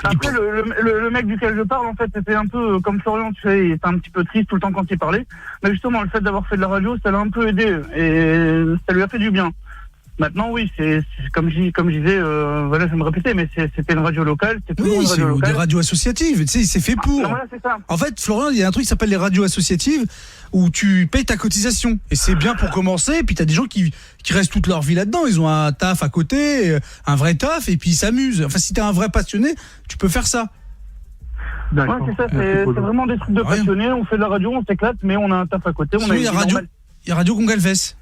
Après, le mec duquel je parle, en fait, c'était un peu comme Florian, tu sais, il était un petit peu triste tout le temps quand il parlait. Mais justement, le fait d'avoir fait de la radio, ça l'a un peu aidé et ça lui a fait du bien. Maintenant, oui, c'est comme je disais, voilà, je vais me répéter, mais c'était une radio locale, c'était toujours une radio locale. Des radios associatives, tu sais, c'est fait pour. Voilà, c'est ça. En fait, Florian, il y a un truc qui s'appelle les radios associatives où tu payes ta cotisation. Et c'est bien pour commencer, et puis t'as des gens qui restent toute leur vie là-dedans, ils ont un taf à côté, un vrai taf, et puis ils s'amusent. Enfin, si t'es un vrai passionné, tu peux faire ça. Ouais, c'est ça, c'est vraiment des trucs de passionnés, on fait de la radio, on s'éclate, mais on a un taf à côté. Sinon, il y a Radio Gongalves.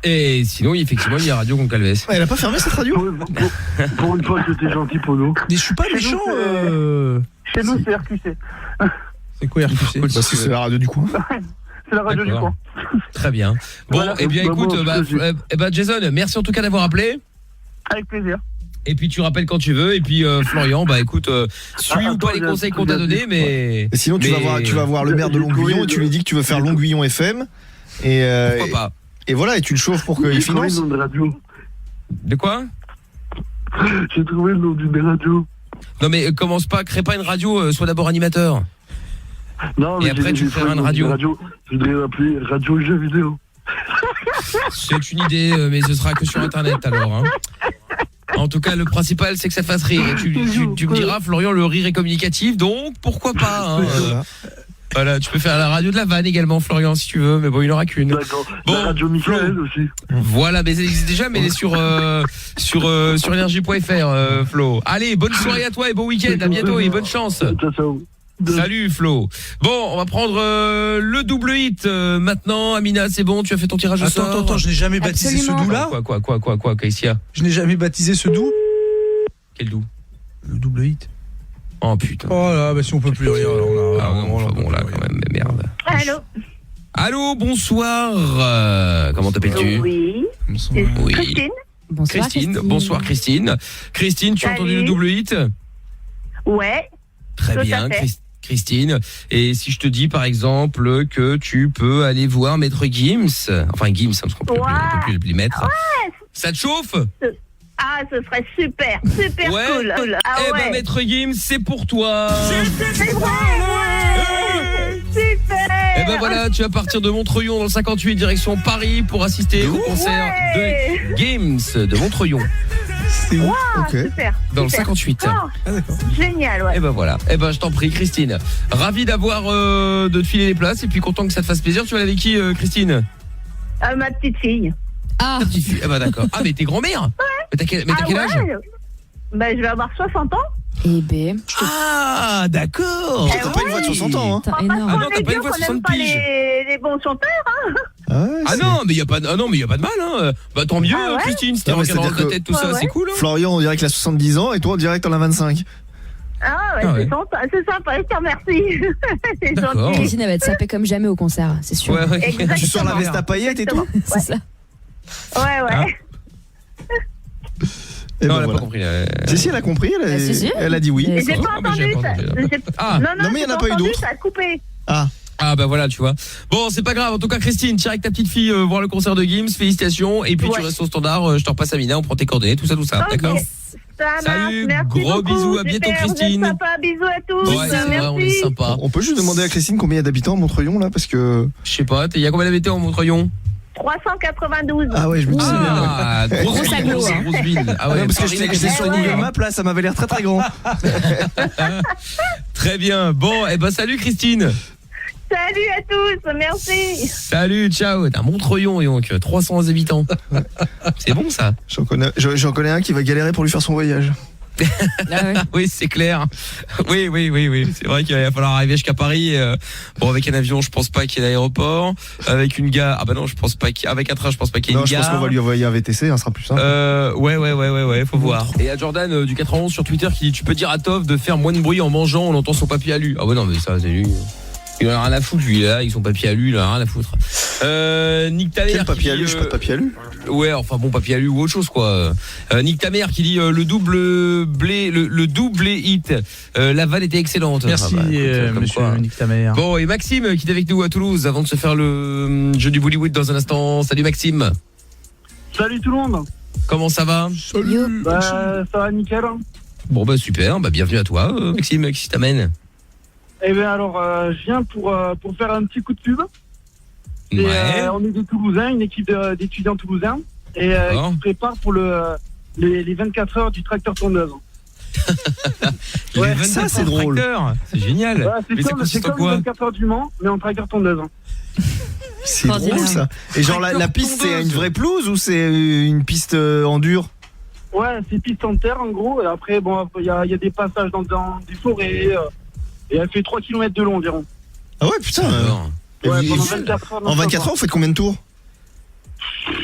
Et sinon, effectivement, il y a Radio Goncalves. Elle a pas fermé cette radio? Pour une fois, c'était gentil pour nous. Mais je suis pas méchant. Chez nous, c'est RQC. C'est quoi RQC? C'est la radio du coin. C'est la radio du coin. Très bien. Bon, voilà, eh bien, écoute, Jason, merci en tout cas d'avoir appelé. Avec plaisir. Et puis tu rappelles quand tu veux. Et puis Florian, écoute, suis ou pas les conseils qu'on t'a donnés, mais sinon tu vas voir le maire de Longuillon et tu lui dis que tu veux faire Longuillon FM. Et pourquoi pas? Et voilà, et tu le chauffes pour qu'il finance. De quoi? J'ai trouvé le nom d'une radio. Non mais commence pas, crée pas une radio, sois d'abord animateur. Non, mais et après tu feras une radio. Je voudrais l'appeler Radio Jeux Vidéo. C'est une idée, mais ce sera que sur internet alors. Hein. En tout cas, le principal c'est que ça fasse rire. Et tu me diras, Florian, le rire est communicatif, donc pourquoi pas. Hein, voilà, tu peux faire la radio de la vanne également, Florian, si tu veux, mais bon, il n'y en aura qu'une. D'accord. Bon, la radio Michael aussi. Voilà, mais ça existe déjà, mais elle est sur énergie.fr, Flo. Allez, bonne soirée à toi et bon week-end, à bientôt et bonne chance. Ciao. Salut Flo. Bon, on va prendre le double hit maintenant. Amina, c'est bon, tu as fait ton tirage au sort. Attends, je n'ai jamais baptisé ce doux-là. Quoi, qu'est-ce qu'il y a? Je n'ai jamais baptisé ce doux. Quel doux? Le double hit. Oh putain. Oh là, bah si on peut plus rire alors là. Ah non, bon là quand même, mais merde. Allô, bonsoir. Comment t'appelles-tu? Oui. Christine. Bonsoir Christine. Bonsoir Christine. Christine, tu as entendu le double hit? Ouais. Très bien, Christine. Et si je te dis par exemple que tu peux aller voir Maître Gims, enfin Gims, parce qu'on peut plus les mettre. Ouais. Ça te chauffe? Ah, ce serait super cool. Ah, eh ben Maître Gims, c'est pour toi. C'est vrai, super. Eh ben voilà, tu vas partir de Montreuil dans le 58 direction Paris pour assister au concert de Gims de Montreuil. C'est wow, super. Dans le 58. Oh, ah, d'accord. Génial, ouais. Et ben voilà. Eh ben je t'en prie, Christine. Ravi d'avoir de te filer les places et puis content que ça te fasse plaisir. Tu vas aller avec qui, Christine? Ma petite fille. Ah. Ta petite fille. Eh ben d'accord. Ah mais t'es grand-mère. Ouais. Mais t'as quel âge? Ben je vais avoir 60 ans. Eh ben. Ah d'accord. T'as pas une voix de 60 ans, hein? Ah non, t'as pas une voix de 60 piges. Les bons chanteurs, hein. Ah non, mais il y a pas de mal, hein. Bah tant mieux, ouais. Christine, si t'es en ta tête, tout ça, c'est cool. Hein. Florian, on dirait qu'il a 70 ans et toi, on dirait que t'en as 25. Ah ouais, c'est sympa, je te remercie. C'est gentil. Christine, elle va être sapée comme jamais au concert, c'est sûr. Ouais. Tu sors la veste à paillettes et tout. C'est ça. Ouais. Hein Et non, ben elle a voilà. pas compris. Si, elle a compris, elle a dit oui. J'ai pas entendu ça. Non, mais il n'y en a pas eu d'autres. Ça a coupé. Ah bah voilà, tu vois. Bon, c'est pas grave. En tout cas, Christine, tu iras avec ta petite fille voir le concert de Gims. Félicitations. Et puis tu restes au standard. Je te repasse Amina, on prend tes coordonnées, tout ça. Okay. D'accord. Salut, merci gros beaucoup. bisous, à bientôt Christine. Vous êtes sympa, bisous à tous. Ouais, c'est vrai, on est sympa. On peut juste demander à Christine combien il y a d'habitants à Montreuil là parce que je sais pas, il y a combien d'habitants à Montreuil? 392. Ah ouais, je me disais bien. Grosse ville. Ah ouais, parce que j'étais sur Google Maps là, ça m'avait l'air très grand. Très bien. Bon, et ben salut Christine. Salut à tous, merci. Salut, ciao. T'as un Montreuil et donc 300 habitants. C'est bon ça. J'en connais un qui va galérer pour lui faire son voyage. Oui, c'est clair. Oui. C'est vrai qu'il va falloir arriver jusqu'à Paris. Bon, avec un avion, je pense pas qu'il y ait l'aéroport. Avec une gare, ah bah non, je pense pas avec un train, je pense pas qu'il y ait une gare. Non, je pense qu'on va lui envoyer un VTC, ça sera plus simple. Ouais, faut voir. Et à Jordan du 91 sur Twitter qui dit tu peux dire à Tov de faire moins de bruit en mangeant, on entend son papier à lui. Ah ouais non, mais ça c'est lui. Il en a rien à foutre lui là, ils sont papier à lui, il en a rien à foutre. Nick ta mère. Quel papier à lui, j'ai pas de papier à lui. Ouais, enfin bon, papier à lui ou autre chose quoi. Nick ta mère qui dit le double hit. La vanne était excellente. Merci monsieur Nick ta mère. Bon, et Maxime qui est avec nous à Toulouse avant de se faire le jeu du Bollywood dans un instant. Salut Maxime. Salut tout le monde. Comment ça va? Salut. Ça va nickel. Bon bah super, bah bienvenue à toi Maxime, qui t'amène? Eh bien alors, je viens pour faire un petit coup de pub. Et, on est des Toulousains, une équipe d'étudiants toulousains, et qui se prépare pour les 24 heures du tracteur tondeuse. Les 24 c'est drôle. C'est génial. Ouais, c'est comme les 24 heures du Mans, mais en tracteur tondeuse. C'est drôle ça. Et genre la piste, c'est une vraie pelouse ou c'est une piste en dur? Ouais, c'est piste en terre en gros, et après, bon, il y a des passages dans des forêts. Et elle fait 3 km de long environ. Ah ouais, putain. Ouais, pendant 24 heures. En 24 heures, vous faites combien de tours?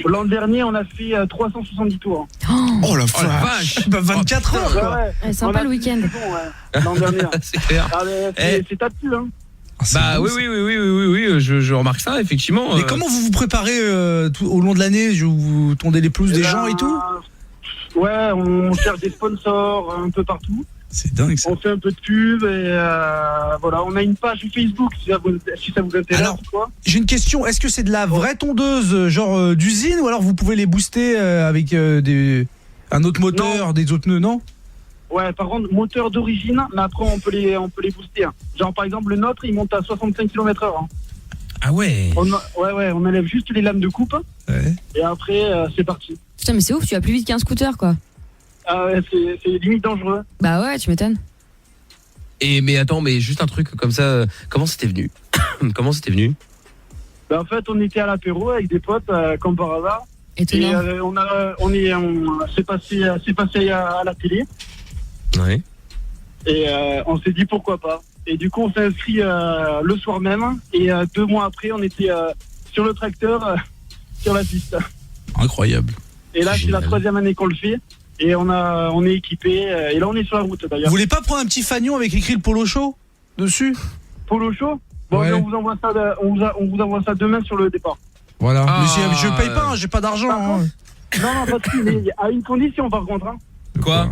L'an dernier, on a fait 370 tours. Oh la vache. 24 heures quoi. Ouais, sympa le week-end. L'an dernier. C'est clair. C'est ta dessus, hein. Bah oui, je remarque ça effectivement. Mais comment vous vous préparez au long de l'année? Vous tondez les pelouses des gens et tout? Ouais, on cherche des sponsors un peu partout. C'est dingue ça. On fait un peu de pub et voilà, on a une page Facebook si ça vous intéresse. Alors, quoi. J'ai une question, est-ce que c'est de la vraie tondeuse genre d'usine ou alors vous pouvez les booster avec un autre moteur, des autres nœuds, non? Ouais, par contre, moteur d'origine, mais après, on peut les booster. Hein. Genre, par exemple, le nôtre, il monte à 65 km/h. Hein. Ah ouais. On enlève juste les lames de coupe. Ouais. Et après, c'est parti. Putain, mais c'est ouf, tu vas plus vite qu'un scooter, quoi. Ah ouais, c'est limite dangereux. Bah ouais, tu m'étonnes. Mais attends, mais juste un truc comme ça, comment c'était venu? Comment c'était venu? Ben, en fait, on était à l'apéro avec des potes, comme par hasard. Étonnant. Et c'est passé à la télé. Ouais. Et on s'est dit pourquoi pas. Et du coup, on s'est inscrit le soir même. Et 2 mois après, on était sur le tracteur, sur la piste. Incroyable. Et là, c'est la 3e année qu'on le fait. Et on est équipé. Et là, on est sur la route d'ailleurs. Vous voulez pas prendre un petit fanion avec écrit le Polo Show dessus? Polo Show? Bon, ouais. on vous envoie ça. On vous envoie ça demain sur le départ. Voilà. Mais je paye pas, hein, j'ai pas d'argent. Hein. Non, pas de soucis, mais à une condition par contre. Hein. Quoi?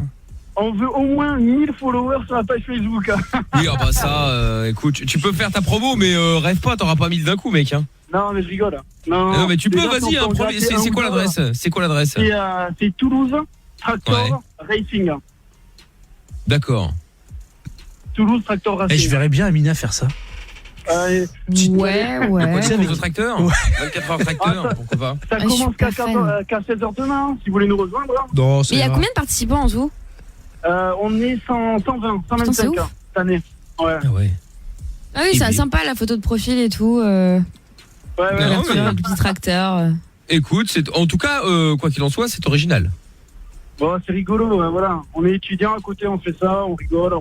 On veut au moins 1000 followers sur la page Facebook. Oui, ah bah ça, écoute, tu peux faire ta promo, mais rêve pas, t'auras pas 1000 d'un coup, mec. Hein. Non, mais je rigole. Non, mais tu peux, vas-y. Hein, c'est quoi l'adresse? C'est quoi l'adresse? C'est Toulouse Tractor Racing. D'accord. Toulouse Tractor Racing. Je verrais bien Amina faire ça. Ouais. Avec le tracteur? 24 heures tracteur, pourquoi pas? Ça commence qu'à 16h demain, hein, si vous voulez nous rejoindre. Non, mais il y a combien de participants en tout? On est 120, 125 cette année. Ouais. Ah oui, c'est sympa la photo de profil et tout. Ouais, le petit tracteur. Écoute, en tout cas, quoi qu'il en soit, c'est original. Bon, c'est rigolo, voilà. On est étudiants à côté, on fait ça, on rigole.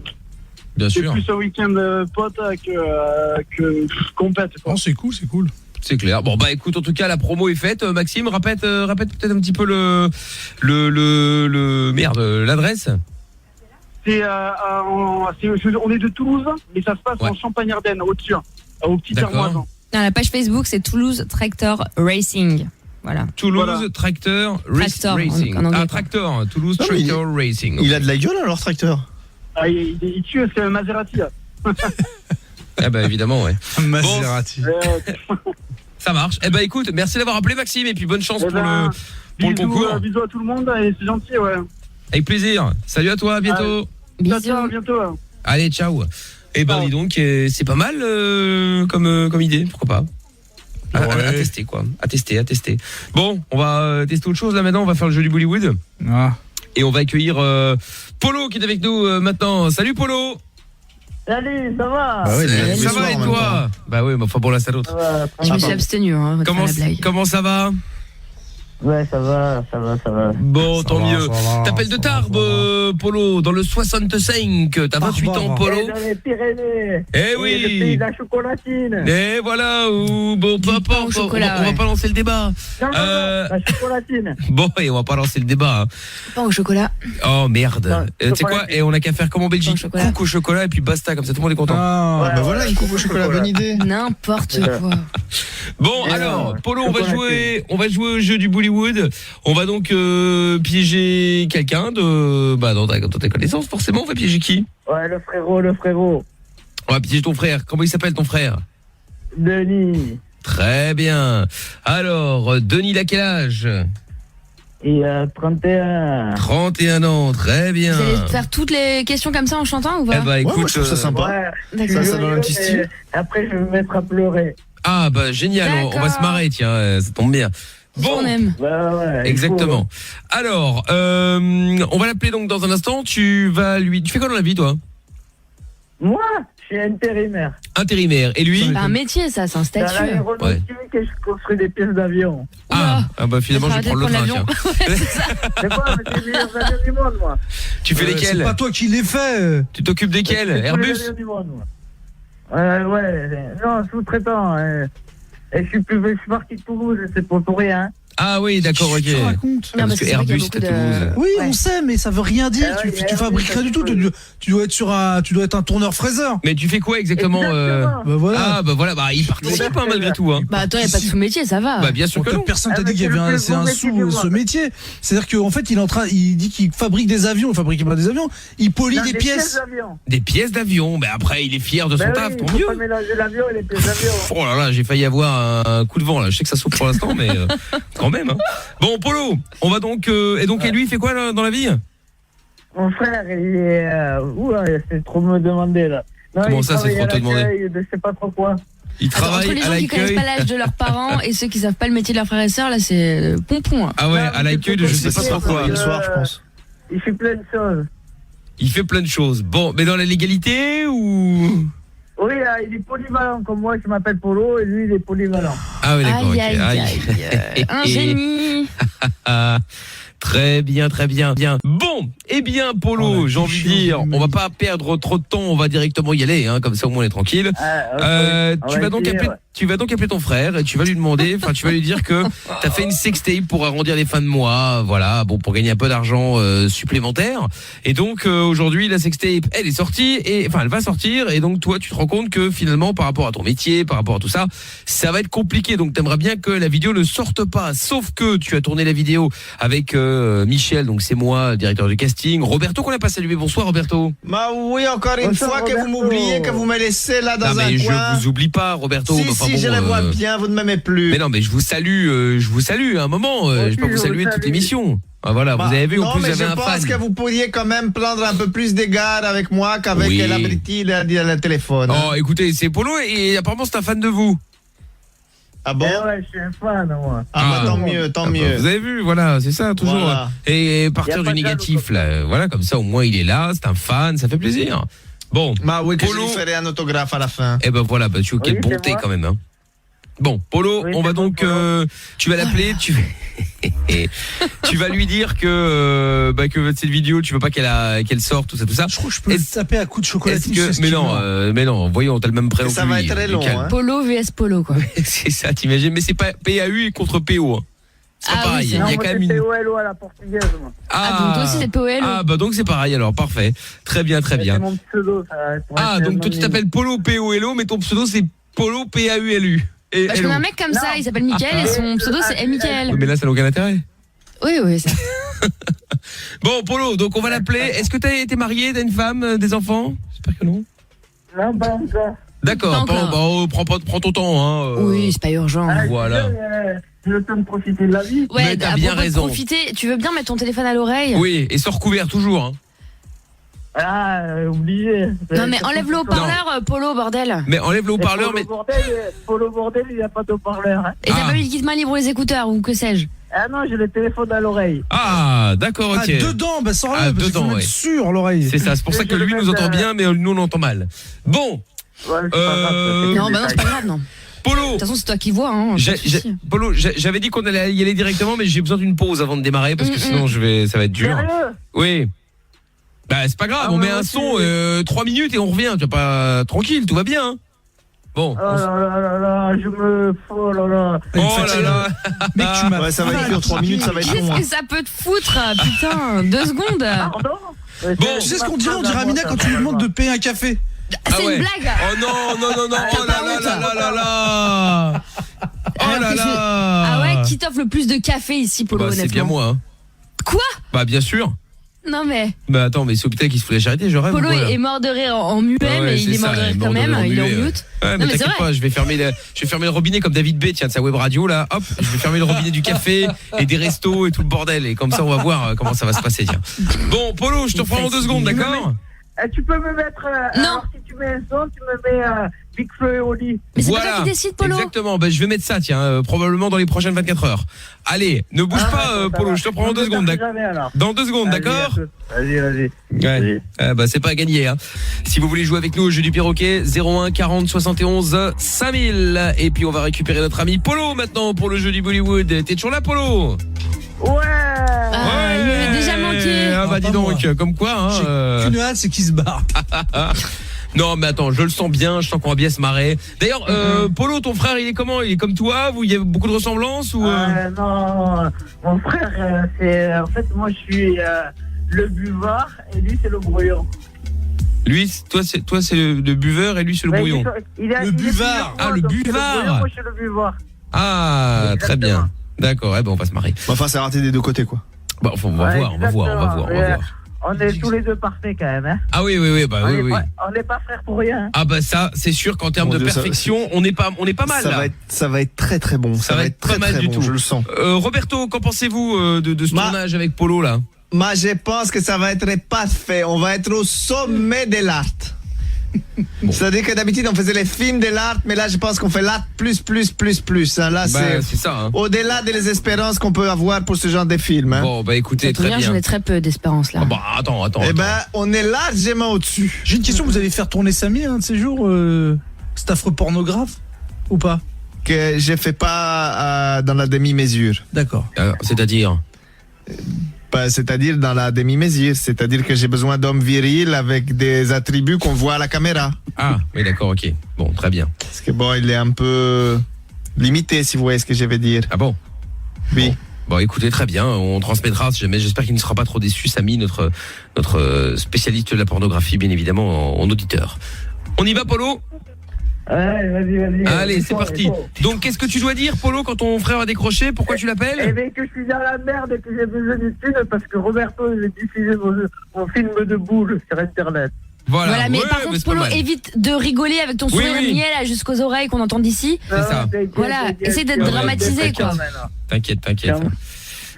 Bien sûr. C'est plus un week-end pote que compète. Oh, c'est cool, c'est cool. C'est clair. Bon bah écoute, en tout cas la promo est faite. Maxime, répète peut-être un petit peu l'adresse. On est de Toulouse, mais ça se passe en Champagne-Ardenne, au-dessus, au petit Termoisin. Non, la page Facebook c'est Toulouse Tractor Racing. Voilà. Toulouse Tractor Racing. En anglais, Tractor, Toulouse Tractor Racing. Il a de la gueule alors, tracteur? Ah, il tue, c'est un Maserati. Ah bah évidemment, ouais. Maserati. Ça marche. Eh bah écoute, merci d'avoir appelé Maxime et puis bonne chance pour le concours. Bisous à tout le monde et c'est gentil, ouais. Avec plaisir. Salut à toi, à bientôt. Bisous. À bientôt. Allez, ciao. Eh ben dis donc, c'est pas mal comme idée, pourquoi pas. À tester quoi, à tester. Bon, on va tester autre chose là maintenant, on va faire le jeu du Bollywood. Et on va accueillir Polo qui est avec nous maintenant. Salut Polo. Salut, ça va? Bah ça va et toi? Bah oui, mais enfin bon là c'est l'autre. Je me suis abstenu hein, comment ça va? Ouais, ça va. Bon, tant mieux. T'appelles de Tarbes, Polo, dans le 65. T'as 28 ans, Polo. Dans les Pyrénées. Eh oui. Le pays de la chocolatine. Et voilà, bon, peu importe, on va pas lancer le débat. Non, la chocolatine. Bon, et on va pas lancer le débat. Pas au chocolat. Oh merde. Tu sais quoi? Et on a qu'à faire comme en Belgique. Coucou au chocolat et puis basta, comme ça tout le monde est content. Bah voilà, une coupe au chocolat, bonne idée. N'importe quoi. Bon, alors, Polo, on va jouer au jeu du Bollywood. On va donc piéger quelqu'un dans ta connaissance, forcément. On va piéger qui? Ouais, le frérot. On va piéger ton frère. Comment il s'appelle ton frère? Denis. Très bien. Alors, Denis, il a quel âge? Il a 31. 31 ans, très bien. Vous allez faire toutes les questions comme ça en chantant ou pas? Eh bah écoute, je trouve ça sympa. Ouais, ça donne un petit style. Après, je vais me mettre à pleurer. Ah bah génial, on va se marrer, tiens, ça tombe bien. Bon, on aime. Ouais, exactement. Alors, on va l'appeler donc dans un instant. Tu fais quoi dans la vie, toi? Moi, je suis intérimaire. Intérimaire. Et lui? C'est pas un métier, ça, c'est un statut. Dans l'aéronautique et je construis des pièces d'avion. Ah bah finalement, je vais prendre le train, tiens. C'est quoi, c'est les meilleurs avions du monde, moi. Tu fais lesquels? C'est pas toi qui les fais. Tu t'occupes desquels? Airbus? Les avions du monde, moi. Ouais, non, sous-traitant. Et je suis parti de Toulouse, c'est pour rien. Ah oui, d'accord, ok. Parce que Airbus, c'est à Toulouse. Oui, on sait, mais ça veut rien dire. Tu fabriques rien du tout. Tu dois être un tourneur fraiseur. Mais tu fais quoi exactement? Bah voilà. Ah bah voilà, il participe malgré tout. Hein. Bah toi, il n'y a pas de sous-métier, ça va. Bah bien sûr que non. Personne t'a dit qu'il y avait un sous ce métier. C'est-à-dire qu'en fait, il dit qu'il fabrique des avions. Il fabrique pas des avions. Il polie des pièces. Des pièces d'avion. Mais après, il est fier de son taf, tant mieux. Pas mélanger l'avion et les pièces d'avion. Oh là là, j'ai failli avoir un coup de vent là. Je sais que ça souffle pour l'instant, mais quand même. Hein. Bon, Polo, on va donc et lui, il fait quoi là, dans la vie? Mon frère, il est... Oula, c'est trop me demander, là. Non, Comment ça, c'est trop te demander? Je sais pas trop quoi. Il travaille Entre les à gens qui connaissent l'accueil. pas l'âge de leurs parents et ceux qui savent pas le métier de leurs frères et sœurs, là, c'est pompon. Hein. Ah ouais, à l'accueil de je sais pas trop quoi. Le soir, je pense. Il fait plein de choses. Il fait plein de choses. Bon, mais dans la légalité ou... Oui, il est polyvalent, comme moi, je m'appelle Polo, et lui, il est polyvalent. Ah oui, d'accord, ok. Aïe. Un génie. Très bien, très bien. Bon, eh bien, Polo, j'ai envie de dire, on va pas perdre trop de temps, on va directement y aller, hein, comme ça au moins on est tranquille. Tu vas donc appeler ton frère et tu vas lui demander, enfin tu vas lui dire que t'as fait une sextape pour arrondir les fins de mois, voilà, bon pour gagner un peu d'argent supplémentaire. Et donc aujourd'hui la sextape, elle est sortie et enfin elle va sortir et donc toi tu te rends compte que finalement par rapport à ton métier, par rapport à tout ça, ça va être compliqué. Donc t'aimerais bien que la vidéo ne sorte pas, sauf que tu as tourné la vidéo avec Michel, donc c'est moi, directeur du casting, Roberto qu'on n'a pas salué. Bonsoir Roberto. Bah oui, encore une fois que vous m'oubliez, que vous me laissez là dans un coin. Je vous oublie pas Roberto. Si je la vois bien, vous ne m'aimez plus. Mais non, mais je vous salue à un moment. Je vais pas vous saluer toute l'émission. Ah voilà, vous avez vu, en plus j'avais un fan. Non, mais je pense que vous pourriez quand même prendre un peu plus d'égard avec moi qu'avec l'abruti le téléphone. Oh, écoutez, c'est Polo et apparemment c'est un fan de vous. Ah bon? Ouais, je suis un fan, moi. Ah bah tant mieux. Vous avez vu, voilà, c'est ça, toujours. Voilà. Et partir du négatif, là, voilà, comme ça au moins il est là, c'est un fan, ça fait plaisir. Bon, bah oui, que Polo, je lui ferai un autographe à la fin. Eh ben voilà, bah, quelle bonté quand même, hein. Bon, Polo, on va donc, tu vas l'appeler, tu vas lui dire que cette vidéo, tu veux pas qu'elle sorte, tout ça. Je crois que je peux le taper à coups de chocolatine. Mais non, voyons, t'as le même prénom que lui. Ça va être très long, hein. Polo vs Polo, quoi. C'est ça, t'imagines, mais c'est pas PAU contre PO, hein. C'est pas pareil, il y a quand même une... POLO à la portugaise, moi. Donc toi aussi c'est POLO. Ah bah donc c'est pareil alors, parfait. Très bien. C'est mon pseudo, ça. Donc toi tu t'appelles Polo POLO, mais ton pseudo c'est Polo PAULU. Je connais un mec comme ça, il s'appelle Mickaël et son pseudo c'est M. Mickaël. Mais là ça n'a aucun intérêt. Oui, ça. Bon Polo, donc on va l'appeler. Est-ce que t'as été marié, t'as une femme, des enfants? J'espère que non. Non, pas encore. D'accord, prends ton temps, hein. Oui, c'est pas urgent. Voilà. Je veux me profiter de la vie. Ouais, mais t'as bien raison. Profiter, tu veux bien mettre ton téléphone à l'oreille? Oui, et sors couvert toujours, hein. Obligé. Non mais enlève le haut-parleur, Polo, bordel. Mais enlève le haut-parleur, mais... Polo bordel, il n'y a pas de haut-parleur. Hein. Et t'as pas mis le kit main libre ou les écouteurs ou que sais-je? Ah non, j'ai le téléphone à l'oreille. Ah, d'accord, ok. Dedans, bah sors-le, parce qu'il faut mettre sur l'oreille. C'est ça, c'est pour ça que lui nous entend bien, mais nous on l'entend mal. Bon. Non, bah non, c'est pas grave, non. Polo. De toute façon, c'est toi qui vois, hein. Polo, j'avais dit qu'on allait y aller directement, mais j'ai besoin d'une pause avant de démarrer parce que sinon ça va être dur. Sérieux? Oui. Bah c'est pas grave, on met un son 3 minutes et on revient, tu vas pas tranquille, tout va bien. Hein. Bon. Oh là, je me... Oh là là. Oh là là. Mec, tu m'as... Ouais, ça va être dur, 3 minutes, ça va être long. Qu'est-ce que ça peut te foutre, putain? 2 secondes. Pardon? Bon, tu sais ce qu'on dirait? On dirait Amina quand tu lui demandes de payer un café. C'est une blague. Oh non. Oh là. Oh là là. Ah ouais, qui t'offre le plus de café ici, Polo, honnêtement? C'est bien moi, hein. Quoi? Bah bien sûr. Non mais... Bah attends, mais c'est Hôpital qui se fout la charité, je rêve. Polo est mort de rire en muet, mais il est mort de rire quand même, il est en mute. Ouais, mais t'inquiète pas, je vais fermer le robinet comme David B, tiens, de sa web radio là, hop, je vais fermer le robinet du café et des restos et tout le bordel, et comme ça on va voir comment ça va se passer, tiens. Bon, Polo, je te reprends en 2 secondes, d'accord? Tu peux me mettre... non. Alors, si tu mets un son, tu me mets Big Flo et Oli. Mais c'est pas toi qui décide, Polo. Exactement, bah, je vais mettre ça, tiens, probablement dans les prochaines 24 heures. Allez, ne bouge pas, Polo, je te prends en 2 secondes, d'accord? Dans 2 secondes, d'accord? Vas-y. Ouais. Bah c'est pas gagné, hein. Si vous voulez jouer avec nous au jeu du perroquet, 01 40 71 5000. Et puis on va récupérer notre ami Polo maintenant pour le jeu du Bollywood. T'es toujours là, Polo? Ouais. Il m'avait déjà manqué. Ah bah dis donc, comme quoi, hein. J'ai qu'une hâte, c'est qu'il se barre. Non mais attends, je le sens bien, je sens qu'on va bien se marrer. D'ailleurs, Polo, ton frère, il est comment? Il est comme toi? Il y a beaucoup de ressemblances ou Non, mon frère, c'est... En fait, moi, je suis le buvard et lui, c'est le brouillon. Lui, toi c'est le buveur et lui c'est le brouillon. Le buvard. Ah, le buvard. Moi, je suis le buvard. Ah, très bien. D'accord, on va se marrer. Enfin, c'est raté des deux côtés, quoi. Bon, on va voir. On est tous les deux parfaits quand même, hein. Ah oui, bah oui. On n'est pas frères pour rien. Ah bah ça, c'est sûr qu'en termes de perfection, on est pas mal là. Ça va être très très bon. Ça va être très pas mal très du bon, tout. je le sens. Roberto, qu'en pensez-vous de ce tournage avec Polo là? Moi, je pense que ça va être parfait. On va être au sommet de l'art. Bon. C'est-à-dire que d'habitude, on faisait les films de l'art, mais là, je pense qu'on fait l'art plus. Hein. Là, c'est ça. Hein. Au-delà des espérances qu'on peut avoir pour ce genre de film. Hein. Bon, écoutez, très bien. J'en ai très peu d'espérance, là. Attends. Eh on est largement au-dessus. J'ai une question, vous allez faire tourner Samy un de ces jours, cet affreux pornographe, ou pas? Que je fais pas dans la demi-mesure. D'accord. C'est-à-dire c'est-à-dire dans la demi-mesure, c'est-à-dire que j'ai besoin d'hommes virils avec des attributs qu'on voit à la caméra. Ah, oui, d'accord, ok. Bon, très bien. Parce que il est un peu limité, si vous voyez ce que je veux dire. Ah bon? Oui. Bon, écoutez, très bien, on transmettra si jamais. J'espère qu'il ne sera pas trop déçu, Samy, notre spécialiste de la pornographie, bien évidemment, en auditeur. On y va, Polo? Vas-y. Allez, c'est parti. Donc, qu'est-ce que tu dois dire, Polo, quand ton frère a décroché? Pourquoi tu l'appelles? Eh bien, que je suis dans la merde et que j'ai besoin de thunes parce que Roberto, il a diffusé mon film de boule sur Internet. Voilà, mais par contre, Polo, évite de rigoler avec ton sourire niais là jusqu'aux oreilles qu'on entend d'ici. C'est ça. Voilà, essaie d'être dramatisé, quoi. T'inquiète.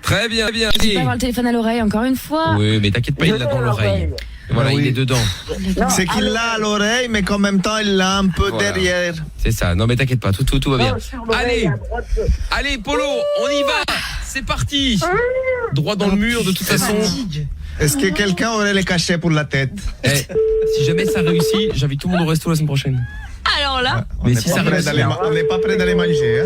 Très bien. N'hésite pas à avoir le téléphone à l'oreille encore une fois. Oui, mais t'inquiète pas, il l'a dans l'oreille. Voilà, il est dedans. C'est qu'il l'a à l'oreille, mais qu'en même temps, il l'a un peu derrière. C'est ça. Non, mais t'inquiète pas, tout va bien. Allez, Polo, on y va. C'est parti. Droit dans le mur, de toute façon. Est-ce que quelqu'un aurait les cachets pour la tête? Si jamais ça réussit, j'invite tout le monde au resto la semaine prochaine. Alors là, mais si ça réussit, on n'est pas prêt d'aller manger.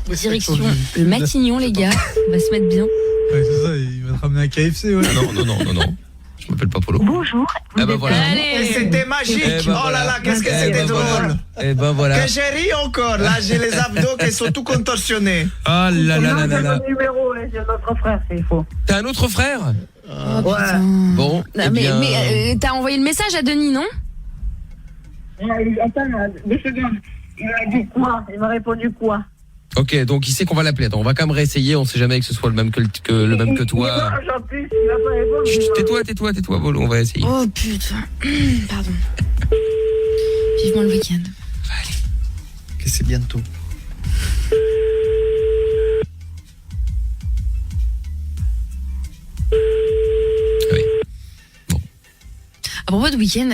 Direction le Matignon, les gars. On va se mettre bien. Ouais, c'est ça, il va te ramener un KFC, ouais. Non. Je m'appelle pas Polo. Bonjour. Voilà. Et c'était magique. Oh là là, qu'est-ce que c'était drôle. Et voilà. Que j'ai ri encore. Là, j'ai les abdos qui sont tout contorsionnés. Ah là. J'ai un numéro, j'ai un autre frère, c'est faux. T'as un autre frère? Ouais. Bon. Mais t'as envoyé le message à Denis, non? Attends, 2 secondes. Il m'a dit quoi? Il m'a répondu quoi? Ok, donc il sait qu'on va l'appeler. Attends, on va quand même réessayer. On sait jamais que ce soit le même que toi. Chut, tais-toi, Bolo. On va essayer. Oh putain. Pardon. Vivement le week-end. Allez. Que c'est bientôt. Oui. Bon. À propos de week-end,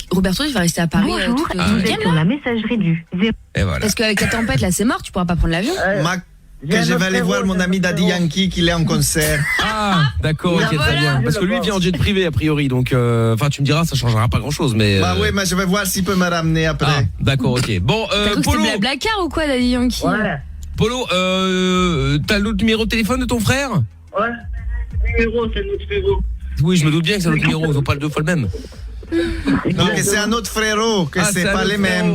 Roberto, il va rester à Paris. Bonjour, vous êtes sur la messagerie du 0. Et voilà. Parce qu'avec la tempête, là, c'est mort, tu pourras pas prendre l'avion. Que je vais aller voir mon ami Daddy Yankee qui est en concert. Ah, d'accord, ok, très bien. Parce que lui, il vient en jet privé, a priori. Donc, tu me diras, ça changera pas grand-chose. Mais oui, mais je vais voir s'il peut me ramener après. Ah, d'accord, ok. Bon, t'as cru Polo. que c'était Blablacar ou quoi, Daddy Yankee? Ouais. Polo, t'as l'autre numéro de téléphone de ton frère? Ouais, numéro, c'est notre numéro. Oui, je me doute bien que c'est l'autre numéro. Ils ont pas deux fois le même. Non, que c'est un autre frérot, que c'est pas les mêmes.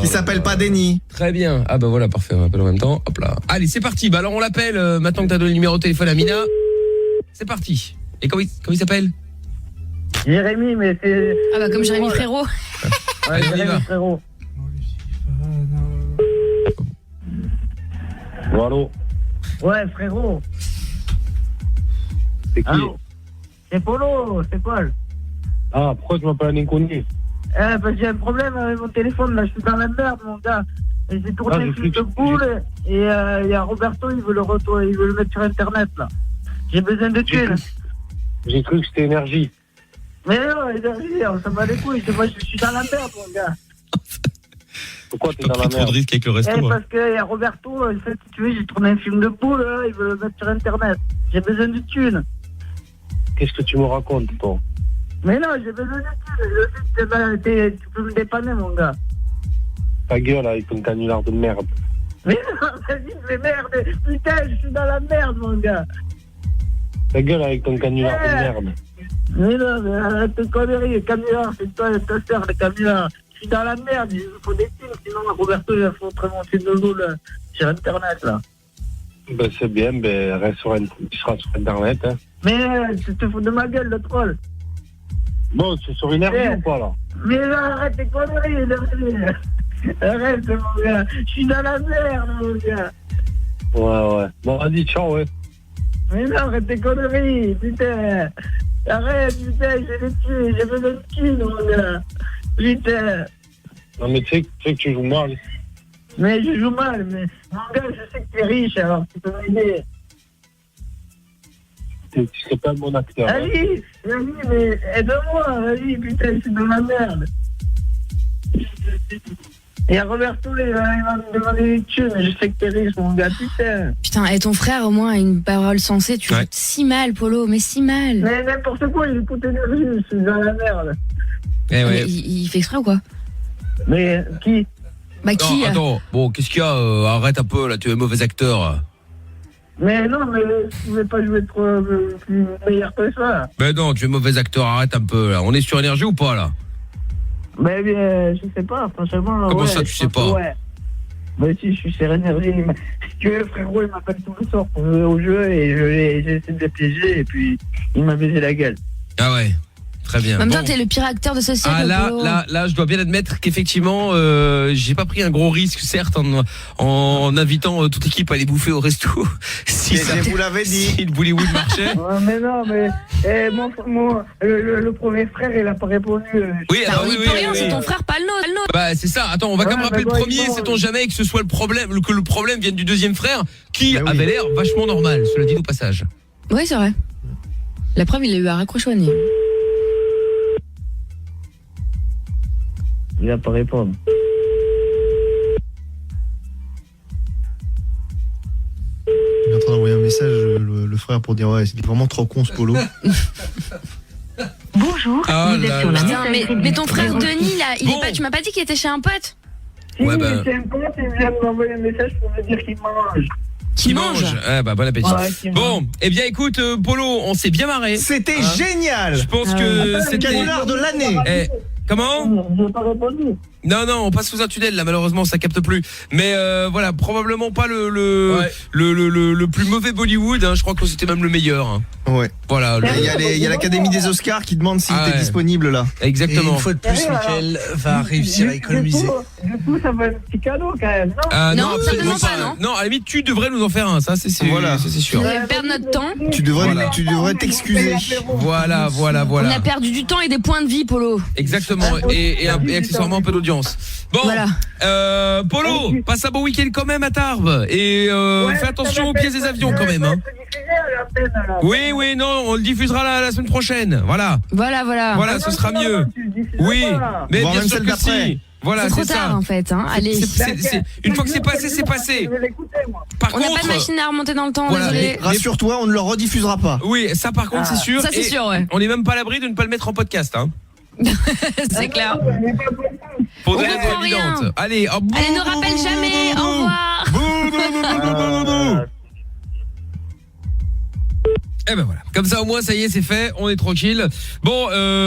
Qui s'appelle pas Denis. Très bien. Ah bah voilà, parfait, on appelle en même temps. Hop là. Allez, c'est parti. Bah alors on l'appelle maintenant que t'as donné le numéro de téléphone à Mina. C'est parti. Et comment il s'appelle? Jérémy, mais c'est... Ah bah comme Jérémy Frérot. Allez, on y va. Frérot. Allô? Ouais, frérot. C'est qui? Allô? C'est Polo, c'est Paul. Ah, pourquoi tu m'appelles un inconnu? Parce que j'ai un problème avec mon téléphone, là, je suis dans la merde, mon gars. Et j'ai tourné un film de boule, et il y a Roberto, il veut le mettre sur Internet, là. J'ai besoin de thunes. J'ai cru que c'était énergie. Mais non, énergie, ça va les couilles, moi, je suis dans la merde, mon gars. Pourquoi t'es dans la merde? Trop de risques avec le resto. Parce qu'il y a Roberto, en fait, si tu veux, j'ai tourné un film de boule, là, il veut le mettre sur Internet. J'ai besoin de thunes. Qu'est-ce que tu me racontes, toi? Mais non, j'ai besoin de thunes. Tu peux me dépanner, mon gars. Ta gueule avec ton canular de merde. Mais non, vas-y, mais merde. Putain, je suis dans la merde, mon gars. Ta gueule avec ton canular de merde. Mais non, mais arrête tes conneries. Le canular, c'est toi et ta soeur, le canular. Je suis dans la merde. Il me faut des thunes. Sinon, Roberto, il va foutre mon film de boule sur Internet, là. Ben, c'est bien, ben, reste tu seras sur Internet, hein. Mais tu te fous de ma gueule, le troll. Bon, c'est sur énergie ou pas, là? Mais non, arrête tes conneries, arrête, mon gars. Je suis dans la merde, mon gars. Ouais. Bon, vas-y, ciao, ouais. Mais non, arrête tes conneries, putain. Arrête, putain, j'ai besoin de thunes, mon gars. Putain. Non, mais tu sais que tu joues mal. Mais je joue mal, mais mon gars, je sais que t'es riche, alors tu peux m'aider. tu serais pas mon acteur. Ali, mais aide-moi, Ali, putain, je suis dans la merde. Et Roberto, il va me demander des thunes, je sais que t'es riche, mon gars, putain. Putain, et ton frère, au moins, a une parole sensée. Tu joues si mal, Polo, mais si mal. Mais n'importe quoi, il écoute énergie, je suis dans la merde. Eh ouais. Il fait exprès ou quoi? Mais qui? Bah qui? Non, attends, bon, qu'est-ce qu'il y a arrête un peu, là, tu es un mauvais acteur. Mais non, mais je pouvais pas jouer trop plus meilleur que ça. Ben non, tu es mauvais acteur, arrête un peu, là. On est sur énergie ou pas, là? Mais bien, je sais pas, franchement. Comment ça, tu sais pas? Ouais. Bah si, je suis sur énergie. Si tu veux, le frérot, il m'appelle tous les soirs pour jouer au jeu et j'ai essayé de le piéger et puis il m'a baisé la gueule. Ah ouais. Très bien. En même temps, t'es le pire acteur de ce siècle. Ah Polo. là, je dois bien admettre qu'effectivement, j'ai pas pris un gros risque, certes, en invitant toute l'équipe à aller bouffer au resto. Si ça, vous l'avez dit. Si le Bollywood marchait. Ouais, mais non, mais le premier frère, il a pas répondu. Oui, alors il peut rien, c'est ton frère, pas le nôtre. Bah c'est ça. Attends, on va quand même rappeler le premier, sait-on jamais que ce soit le problème, que le problème vienne du deuxième frère, qui avait l'air vachement normal. Cela dit au passage. Oui, c'est vrai. La preuve, il a eu à raccrocher au nez. Il va pas répondre. Il est en train d'envoyer un message, le frère, pour dire ouais, c'est vraiment trop con ce Polo. Bonjour, vous êtes sur la messagerie. Mais ton frère Denis, là, il est pas, tu m'as pas dit qu'il était chez un pote? Ouais, bah. C'est un pote, il vient de m'envoyer un message pour me dire qu'il mange. Qui mange. Eh bah bon appétit. Bon, eh bien écoute Polo, on s'est bien marré. C'était génial. Je pense que c'était le canular de l'année. Comment? Je n'ai pas répondu. Non, on passe sous un tunnel là, malheureusement ça capte plus. Mais voilà, probablement pas le plus mauvais Bollywood, hein. Je crois que c'était même le meilleur. Hein. Ouais. Voilà. Il y a l'Académie des Oscars qui demande s'il était disponible là. Exactement. Et une fois de plus, Mickaël va réussir à économiser. Du coup, ça va être un petit cadeau quand même, non? Non, absolument pas. Non, à la limite, tu devrais nous en faire un. Ça, c'est voilà. c'est sûr. On va perdre notre temps. Tu devrais t'excuser. Voilà. On a perdu du temps et des points de vie, Polo. Exactement. Et accessoirement un peu d'audience. Bon, voilà. Polo, passe un bon week-end quand même à Tarbes. Et fais attention aux pièces des avions quand même. Hein. Oui, non, on le diffusera la semaine prochaine. Voilà. Voilà, ce sera mieux. Oui, mais bien sûr que si. Voilà, c'est trop ça. tard en fait. Hein. Allez. Une fois que c'est passé, c'est passé. On n'a pas de machine à remonter dans le temps. Voilà, désolé. Rassure-toi, on ne le rediffusera pas. Oui, ça par contre, c'est sûr. Ça c'est sûr, ouais. On n'est même pas à l'abri de ne pas le mettre en podcast. Hein. C'est clair. Pour des raisons évidentes. Allez, ne rappelle jamais. Au revoir. Eh ben voilà, comme ça au moins ça y est, c'est fait, on est tranquille. Bon,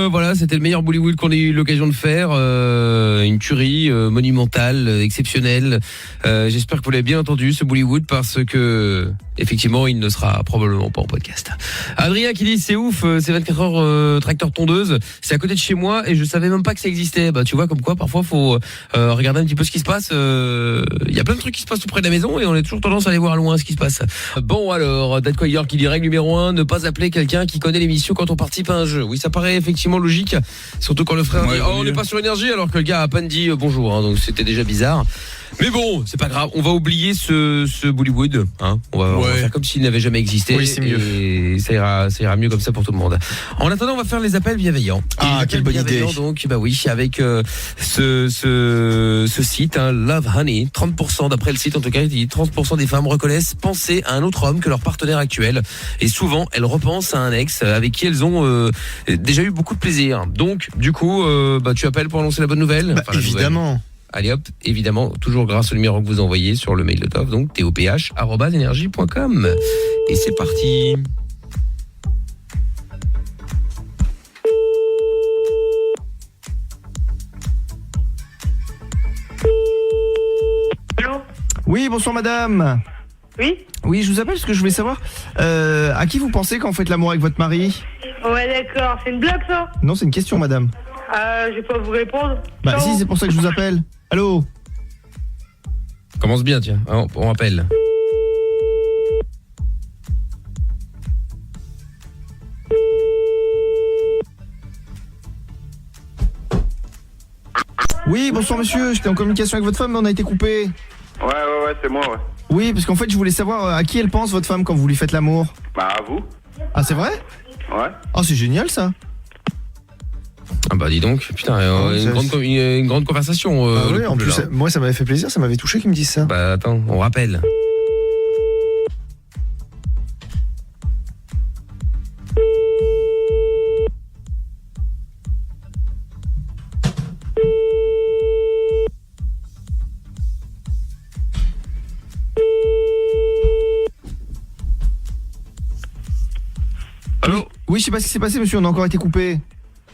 voilà, c'était le meilleur Bollywood qu'on ait eu l'occasion de faire, une tuerie monumentale, exceptionnelle. J'espère que vous l'avez bien entendu ce Bollywood parce que effectivement, il ne sera probablement pas en podcast. Adrien qui dit c'est ouf, c'est 24 heures tracteur tondeuse, c'est à côté de chez moi et je savais même pas que ça existait. Bah tu vois comme quoi parfois faut regarder un petit peu ce qui se passe. Il y a plein de trucs qui se passent tout près de la maison et on a toujours tendance à aller voir loin ce qui se passe. Bon alors, Dad Coyer qui dit règle numéro 1, ne pas appeler quelqu'un qui connaît l'émission quand on participe à un jeu. Oui, ça paraît effectivement logique, surtout quand le frère dit on n'est pas sur énergie alors que le gars a à peine dit bonjour, hein, donc c'était déjà bizarre. Mais bon, c'est pas grave, on va oublier ce Bollywood, hein. On va faire comme s'il n'avait jamais existé. Oui, c'est mieux. Et ça ira mieux comme ça pour tout le monde. En attendant, on va faire les appels bienveillants. Ah, quelle bonne idée. Donc, bah oui, avec ce site, hein, Love Honey, 30% d'après le site en tout cas, il dit 30% des femmes reconnaissent penser à un autre homme que leur partenaire actuel. Et souvent, elles repensent à un ex avec qui elles ont déjà eu beaucoup de plaisir. Donc, du coup, bah tu appelles pour annoncer la bonne nouvelle. Bah, enfin, évidemment. Allez hop, évidemment, toujours grâce au numéro que vous envoyez sur le mail de Top, donc toph@energie.com. Et c'est parti. Allô ? Oui, bonsoir madame. Oui ? Oui, je vous appelle parce que je voulais savoir à qui vous pensez quand vous faites l'amour avec votre mari ? Ouais, d'accord. C'est une blague, ça ? Non, c'est une question madame. Je vais pas vous répondre. Bah si, c'est pour ça que je vous appelle. Allô ? Commence bien, tiens. On rappelle. Oui, bonsoir monsieur, j'étais en communication avec votre femme mais on a été coupé. Ouais, c'est moi, ouais. Oui, parce qu'en fait je voulais savoir à qui elle pense votre femme quand vous lui faites l'amour. Bah, à vous. Ah, c'est vrai? Ouais. Oh, c'est génial ça. Ah bah dis donc, putain, une grande conversation. Ah oui, en plus, moi ça m'avait fait plaisir, ça m'avait touché qu'ils me disent ça. Bah attends, on rappelle. Allô? Oui, je sais pas ce qui s'est passé, monsieur, on a encore été coupé.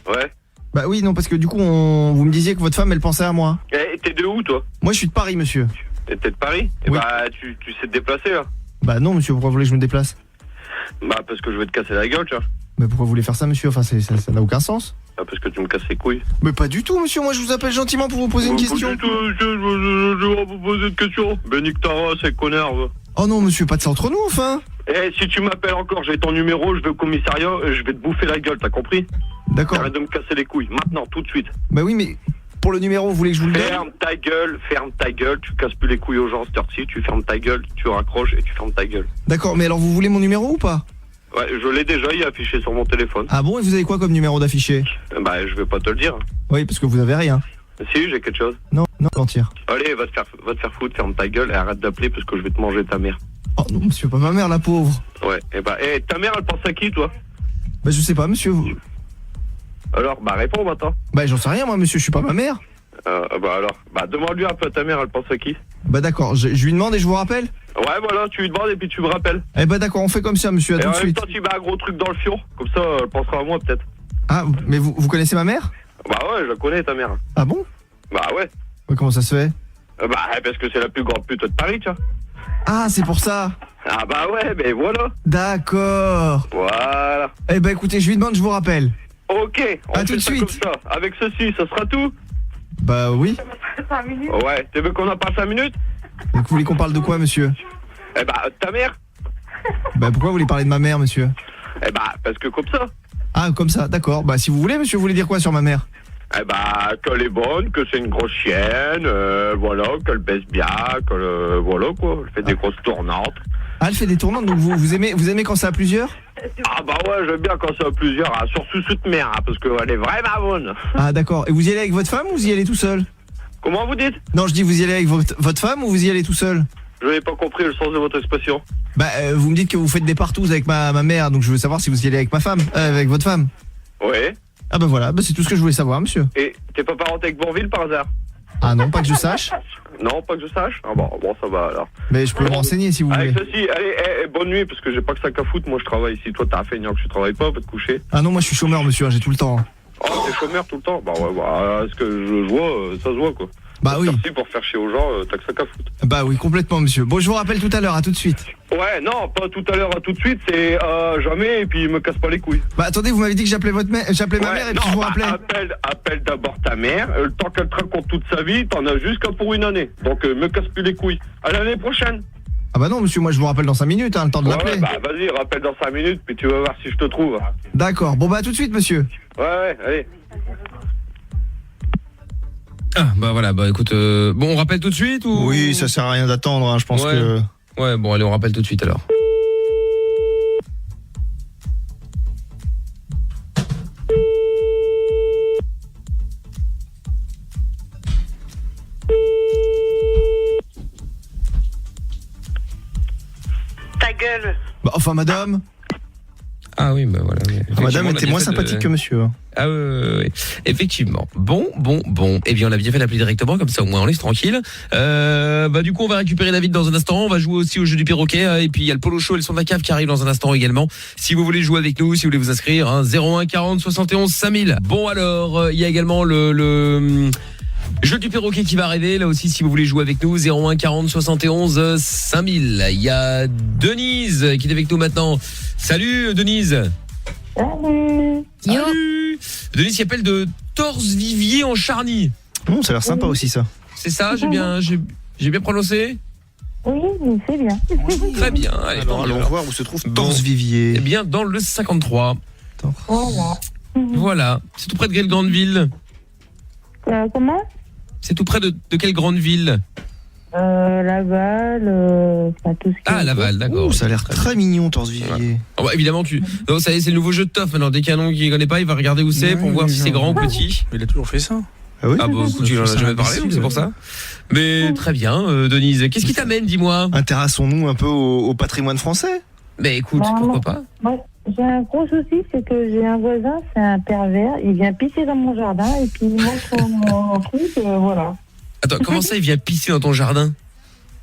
Ouais. Bah oui, non, parce que du coup, vous me disiez que votre femme, elle pensait à moi. Eh, t'es de où, toi? Moi, je suis de Paris, monsieur. T'es de Paris? Oui. Bah, tu sais te déplacer, là? Bah non, monsieur, pourquoi vous voulez que je me déplace? Bah, parce que je vais te casser la gueule, tu vois. Mais pourquoi vous voulez faire ça, monsieur? Enfin, ça n'a aucun sens. Ah, parce que tu me casses les couilles. Mais pas du tout, monsieur, moi je vous appelle gentiment pour vous poser une question. Pas du tout, je vais vous poser une question. Ben, nique ta race, c'est connard, va. Oh non, monsieur, pas de ça entre nous, enfin. Eh, si tu m'appelles encore, j'ai ton numéro, je vais au commissariat, je vais te bouffer la gueule, t'as compris? D'accord. Arrête de me casser les couilles, maintenant, tout de suite. Bah oui, mais pour le numéro, vous voulez que je vous le donne? Ferme ta gueule, tu casses plus les couilles aux gens cette heure-ci, tu fermes ta gueule, tu raccroches et tu fermes ta gueule. D'accord, mais alors vous voulez mon numéro ou pas? Ouais, je l'ai déjà, il est affiché sur mon téléphone. Ah bon, et vous avez quoi comme numéro d'affiché? Bah, je vais pas te le dire. Oui, parce que vous avez rien. Si, j'ai quelque chose. Non, mentir. Allez, va te faire foutre, ferme ta gueule et arrête d'appeler parce que je vais te manger ta mère. Oh non, monsieur, pas ma mère, la pauvre. Ouais, et bah, ta mère, elle pense à qui, toi? Bah je sais pas, monsieur. Alors, bah, réponds maintenant. Bah j'en sais rien, moi, monsieur, je suis pas ma mère. Bah alors, bah demande-lui un peu à ta mère, elle pense à qui? Bah d'accord, je lui demande et je vous rappelle. Ouais, voilà, tu lui demandes et puis tu me rappelles. Eh bah d'accord, on fait comme ça, monsieur, à tout de suite. Et en même temps, tu mets un gros truc dans le fion, comme ça, elle pensera à moi, peut-être. Ah, mais vous connaissez ma mère? Bah ouais, je la connais, ta mère. Ah bon? Bah ouais. Ouais, comment ça se fait? Bah, parce que c'est la plus grande pute de Paris, tu vois. Ah, c'est pour ça. Ah bah ouais, mais voilà. D'accord. Voilà. Eh bah écoutez, je lui demande, je vous rappelle. Ok, on fait tout de ça suite. comme ça. Avec ceci, ça sera tout? Bah oui. 5 minutes. Ouais, tu veux qu'on en parle 5 minutes? Et vous voulez qu'on parle de quoi, monsieur? Eh bah, ta mère. Bah pourquoi vous voulez parler de ma mère, monsieur? Eh bah, parce que comme ça. Ah, comme ça, d'accord. Bah si vous voulez, monsieur, vous voulez dire quoi sur ma mère? Eh bah, qu'elle est bonne, que c'est une grosse chienne, voilà, qu'elle baisse bien, qu'elle, voilà quoi, elle fait des grosses tournantes. Ah, elle fait des tournantes, donc vous aimez quand c'est à plusieurs? Ah bah ouais, j'aime bien quand c'est à plusieurs, hein, surtout cette mère, hein, parce qu'elle est vraiment bonne. Ah d'accord, et vous y allez avec votre femme ou vous y allez tout seul? Comment vous dites? Non, je dis vous y allez avec votre femme ou vous y allez tout seul? Je n'ai pas compris le sens de votre expression. Bah vous me dites que vous faites des partous avec ma mère, donc je veux savoir si vous y allez avec ma femme, avec votre femme. Ouais. Ah bah voilà, bah c'est tout ce que je voulais savoir, monsieur. Et t'es pas parenté avec Bourville par hasard? Ah non, pas que je sache. Non, pas que je sache. Ah bon, ça va alors. Mais je peux me renseigner si vous voulez. Avec ceci, allez, bonne nuit, parce que j'ai pas que ça qu'à foutre, moi je travaille ici. Toi t'as un feignant que je travaille pas, va te coucher. Ah non, moi je suis chômeur, monsieur, j'ai tout le temps. Oh, t'es chômeur tout le temps? Bah ouais, bah, ce que je vois, ça se voit quoi. Bah oui. Merci pour faire chier aux gens, t'as que ça qu'à foutre. Bah oui, complètement, monsieur. Bon, je vous rappelle tout à l'heure, à tout de suite. Ouais, non, pas tout à l'heure, à tout de suite, c'est jamais, et puis me casse pas les couilles. Bah attendez, vous m'avez dit que j'appelais ma mère et puis je vous rappelais. Appelle d'abord ta mère, le temps qu'elle te raconte toute sa vie, t'en as jusqu'à pour une année. Donc me casse plus les couilles. À l'année prochaine. Ah bah non, monsieur, moi je vous rappelle dans 5 minutes, hein, le temps de l'appeler. Ouais, bah vas-y, rappelle dans 5 minutes, puis tu vas voir si je te trouve. D'accord, bon bah à tout de suite, monsieur. Ouais, allez. Ah bah voilà, bah écoute, bon on rappelle tout de suite ou... Oui, ça sert à rien d'attendre, hein, je pense que... Ouais, bon allez, on rappelle tout de suite alors. Ta gueule. Bah enfin madame. Ah oui, bah voilà. Oui. Madame était moins sympathique que monsieur. Ah oui. Effectivement. Bon. Eh bien, on a bien fait d'appeler directement, comme ça au moins on laisse tranquille. Bah du coup, on va récupérer David dans un instant. On va jouer aussi au jeu du perroquet. Et puis il y a le Polo Show et le son de la cave qui arrive dans un instant également. Si vous voulez jouer avec nous, si vous voulez vous inscrire, 01 40 71 5000. Bon alors, il y a également le jeu du perroquet qui va arriver. Là aussi, si vous voulez jouer avec nous, 01 40 71 5000. Il y a Denise qui est avec nous maintenant. Salut Denise. Salut. Salut. Denise qui appelle de Torse-Vivier en Charny. Ça a l'air sympa aussi ça. C'est ça, j'ai bien prononcé? Oui, c'est bien. Très bien. Allez, alors allons voir où se trouve Torse-Vivier. Eh bien dans le 53. Voilà. Voilà, c'est tout près de quelle grande ville? Comment? C'est tout près de quelle grande ville? Laval, tout ce qui Ah, Laval, d'accord. Ça a l'air très mignon, Torse-Vivier. Ouais. Oh, bah, évidemment, non, ça y est, c'est le nouveau jeu de Toff. Maintenant, dès qu'il y a un nom qu'il connaît pas, il va regarder où c'est pour voir si c'est grand ou petit. Il a toujours fait ça. Ah oui. Ah bah écoute, tu en as jamais parlé, donc c'est pour ça. Mais très bien, Denise. Qu'est-ce qui t'amène, dis-moi? Intéressons-nous un peu au patrimoine français. Mais écoute, pourquoi pas? Moi, j'ai un gros souci, c'est que j'ai un voisin, c'est un pervers. Il vient pisser dans mon jardin et puis il monte mon truc, voilà. Attends, comment ça, il vient pisser dans ton jardin?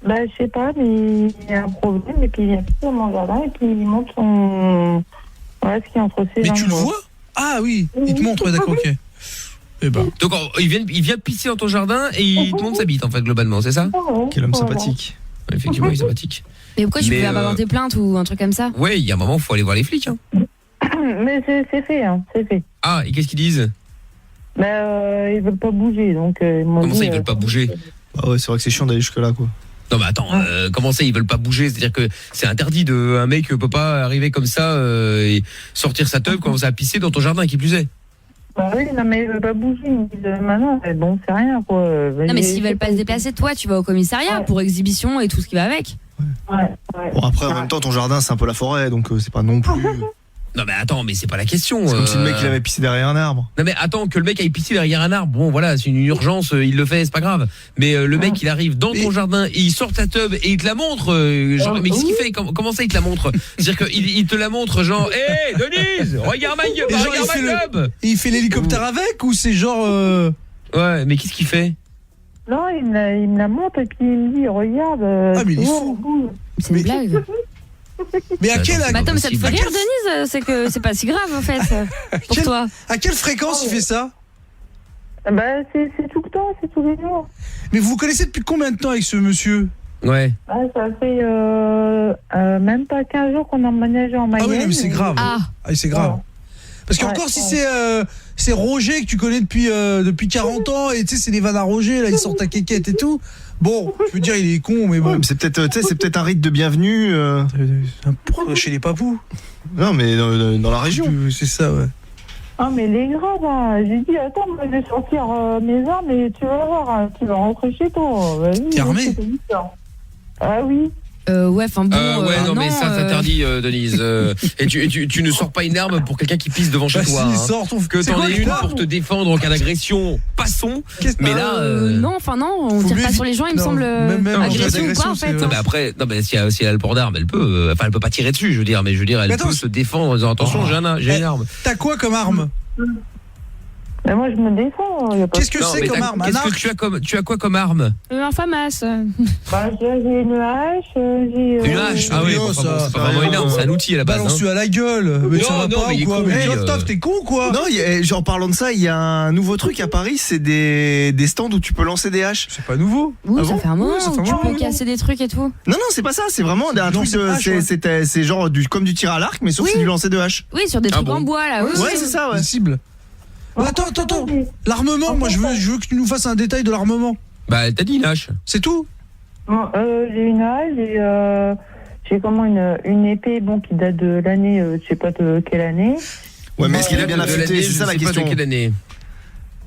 Bah, je sais pas, mais il y a un problème et puis il vient pisser dans mon jardin et puis il monte son... Voilà, ce qui est entre ses jambes. Mais tu le vois? Ah oui, il te montre, d'accord, ok. Eh ben. Donc il vient pisser dans ton jardin et il te montre sa bite en fait globalement, c'est ça? Quel homme sympathique. Effectivement, il est sympathique. Mais pourquoi tu peux pas avoir tes plaintes ou un truc comme ça? Ouais, il y a un moment, faut aller voir les flics. Hein. Mais c'est fait, hein, c'est fait. Ah, et qu'est-ce qu'ils disent? Ils veulent pas bouger, donc... Comment ça, ils veulent pas bouger? Bah ouais, c'est vrai que c'est chiant d'aller jusque là, quoi. Non mais attends, comment ça ils veulent pas bouger? C'est-à-dire que c'est interdit un mec peut pas arriver comme ça et sortir sa teub, commencer à pisser dans ton jardin qui plus est. Bah oui, non mais ils veulent pas bouger, ils me disent maintenant, bon c'est rien quoi. Non mais s'ils veulent pas se déplacer, toi tu vas au commissariat pour exhibition et tout ce qui va avec. Ouais. Bon après en même temps ton jardin c'est un peu la forêt donc c'est pas non plus... Non mais attends, mais c'est pas la question. C'est comme si le mec il avait pissé derrière un arbre. Non mais attends, que le mec aille pisser derrière un arbre, bon voilà, c'est une urgence, il le fait, c'est pas grave. Mais le mec il arrive dans ton jardin, et il sort sa teub et il te la montre, genre, mais qu'est-ce qu'il fait? Comment ça il te la montre? C'est-à-dire qu'il te la montre genre, hé Denise, regarde ma teub. Et il fait l'hélicoptère avec ou c'est genre... Ouais, mais qu'est-ce qu'il fait? Non, il me la montre et puis il me dit, regarde... Ah mais il est fou. C'est une blague. Mais à quel... Attends, mais ça te fait rire, Denise? C'est que c'est pas si grave en fait pour toi. À quelle fréquence il fait ça? Bah c'est tout le temps, c'est tous les jours. Mais vous vous connaissez depuis combien de temps avec ce monsieur? Ouais. Ah, ça fait même pas 15 jours qu'on a emménagé en Mayenne. Ah oui, mais c'est grave. Ah c'est grave. Parce qu'encore si c'est Roger que tu connais depuis 40 ans et tu sais c'est les vannes à Roger là, ils sortent ta quéquette et tout. Bon, je veux dire il est con mais bon. Ouais, mais c'est peut-être un rite de bienvenue chez les papous. Non mais dans la région. C'est ça ouais. Ah mais les graves, hein. J'ai dit attends, moi je vais sortir mes armes et tu vas voir, hein, tu vas rentrer chez toi. Vas-y. T'es armé? Ah oui. Ouais, enfin bon. Ouais, non, mais ça t'interdit, Denise. Et tu ne sors pas une arme pour quelqu'un qui pisse devant chez toi. Si, sort ton... Que t'en aies une pour te défendre en cas d'agression, passons. Mais là, non, enfin non, on tire pas sur les gens, il me semble. Agression ou pas en fait. Non, mais après, non, mais si elle a le port d'arme, elle peut pas tirer dessus, je veux dire, mais elle peut se défendre en disant attention, j'ai une arme. T'as quoi comme arme? Mais moi je me défends. Qu'est-ce que c'est comme arme? Qu'est-ce que tu as quoi comme arme? Un FAMAS. Bah j'ai une hache, j'ai... Une hache? Ah oui, c'est pas vraiment une arme, c'est un outil à la base. Balance-lui à la gueule. Mais ça va pas ou quoi? Mais Christophe, t'es con quoi? Non, genre parlant de ça, il y a un nouveau truc à Paris, c'est des stands où tu peux lancer des haches. C'est pas nouveau? Oui, ça fait un moment, tu peux casser des trucs et tout. Non, c'est pas ça, c'est vraiment un truc c'est genre comme du tir à l'arc mais sauf que c'est du lancer de hache. Oui, sur des trucs en bois là. Ouais, c'est ça, ouais. Cible. Attends. L'armement, moi je veux que tu nous fasses un détail de l'armement. Bah t'as dit une hache. C'est tout? J'ai une hache, j'ai comment une épée qui date de l'année, je sais pas de quelle année. Ouais, mais est-ce qu'il est bien affûté? C'est ça la question. De quelle année?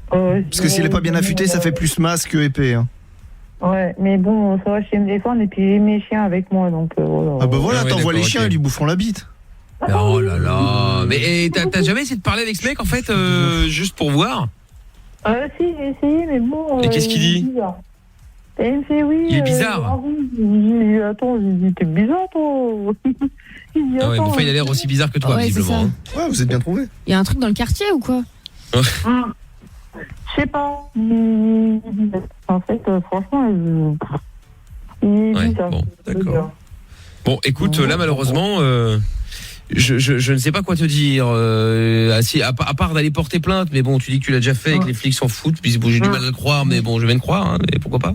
Parce que s'il est pas bien affûté, ça fait plus masse que épée. Hein. Ouais, mais bon, ça va, je sais me défendre et puis j'ai mes chiens avec moi, donc voilà. Ah bah voilà, t'envoies les chiens, ils lui boufferont la bite. Oh là là. Mais t'as jamais essayé de parler avec ce mec en fait, juste pour voir? Si, j'ai essayé, mais bon... Et qu'est-ce qu'il dit? Et il me fait oui... Il est bizarre. Attends, t'es bizarre toi. Ah ouais, bon, il a l'air aussi bizarre que toi, visiblement. Ouais, vous êtes bien trouvé. Il y a un truc dans le quartier ou quoi? Je sais pas. En fait, franchement, ouais, bon, d'accord. Bon, écoute, là malheureusement, je ne sais pas quoi te dire. À part d'aller porter plainte, mais bon, tu dis que tu l'as déjà fait et que les flics s'en foutent. Puis j'ai du mal à le croire, mais bon, je vais le croire, hein, mais pourquoi pas.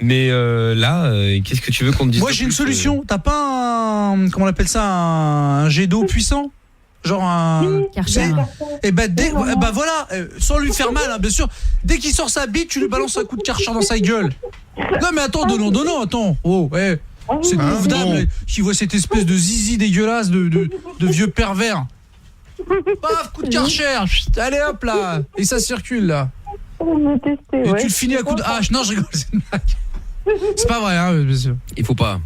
Mais là, qu'est-ce que tu veux qu'on me dise? Moi, j'ai une solution. T'as pas un, comment on appelle ça, un jet d'eau puissant? Genre un Karcher. Et bah voilà, sans lui faire mal, hein, bien sûr. Dès qu'il sort sa bite, tu lui balances un coup de Karcher dans sa gueule. Non mais attends, donnons, attends. Oh, ouais. Cette pauvre dame qui voit cette espèce de zizi dégueulasse de vieux pervers. Paf, coup de Karcher. Allez hop là. Et ça circule là. Et tu le finis à coup de hache. Non, je rigole, c'est une blague. C'est pas vrai, hein, bien sûr. Il faut pas.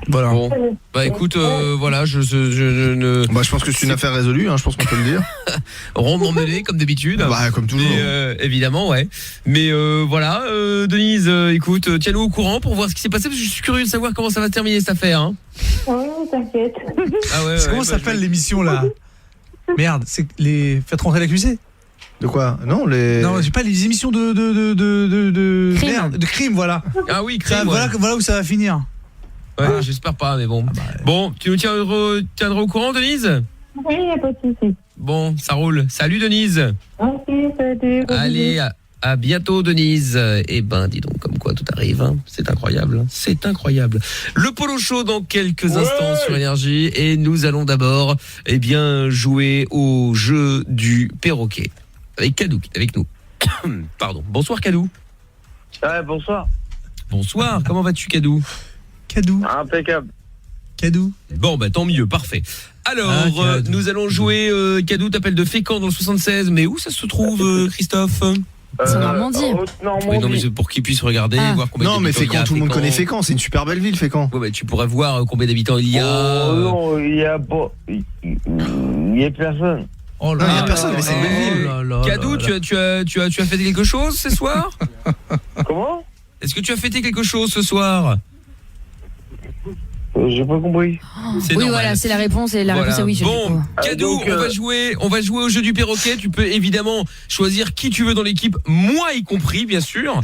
Voilà. Bon, bah écoute, voilà, je ne. Bah, je pense que c'est une affaire résolue, hein, je pense qu'on peut le dire. Rondement mené, comme d'habitude. Bah, comme toujours. Évidemment, ouais. Mais voilà, Denise, écoute, tiens-nous au courant pour voir ce qui s'est passé, parce que je suis curieux de savoir comment ça va se terminer cette affaire. Hein. Oui, t'inquiète. Ah ouais, Comment s'appelle l'émission là? Merde, c'est les Faites rentrer l'accusé. De quoi? Non, les. Non, j'ai pas les émissions de Crime. Merde, de crime, voilà. Ah oui, Ça, crime. voilà où ça va finir. Ouais, j'espère pas, mais bon. Bon, tu nous tiendras au courant, Denise? Oui, y a pas de souci. Bon, ça roule. Salut, Denise. Ok, salut. Allez, à bientôt, Denise. Eh ben, dis donc, comme quoi tout arrive. Hein. C'est incroyable. C'est incroyable. Le Polo Show dans quelques instants sur Énergie. Et nous allons d'abord, eh bien, jouer au jeu du perroquet. Avec Kadou qui est avec nous. Pardon. Bonsoir, Kadou. Ouais, bonsoir. Bonsoir. Comment vas-tu, Kadou? Kadou. Impeccable. Kadou. Bon, bah tant mieux, parfait. Alors, nous allons jouer. Kadou t'appelle de Fécamp dans le 76. Mais où ça se trouve, Christophe? C'est en Normandie. Oui, non, mais c'est pour qu'ils puissent regarder, voir combien Non, mais d'habitants il y a Fécamp, à tout le monde Fécamp. connaît Fécamp, c'est une super belle ville, Fécamp. Ouais, bah, tu pourrais voir combien d'habitants il y a. Oh non, il y a pas. Il y a personne. Oh là, il y a personne, mais c'est une belle ville. Kadou, tu as fêté quelque chose ce soir? Comment? Est-ce que tu as fêté quelque chose ce soir? J'ai pas compris. Oui, normal. Voilà, c'est la réponse et la réponse est oui. Bon, Kadou, on va jouer au jeu du perroquet. Tu peux évidemment choisir qui tu veux dans l'équipe, moi y compris, bien sûr.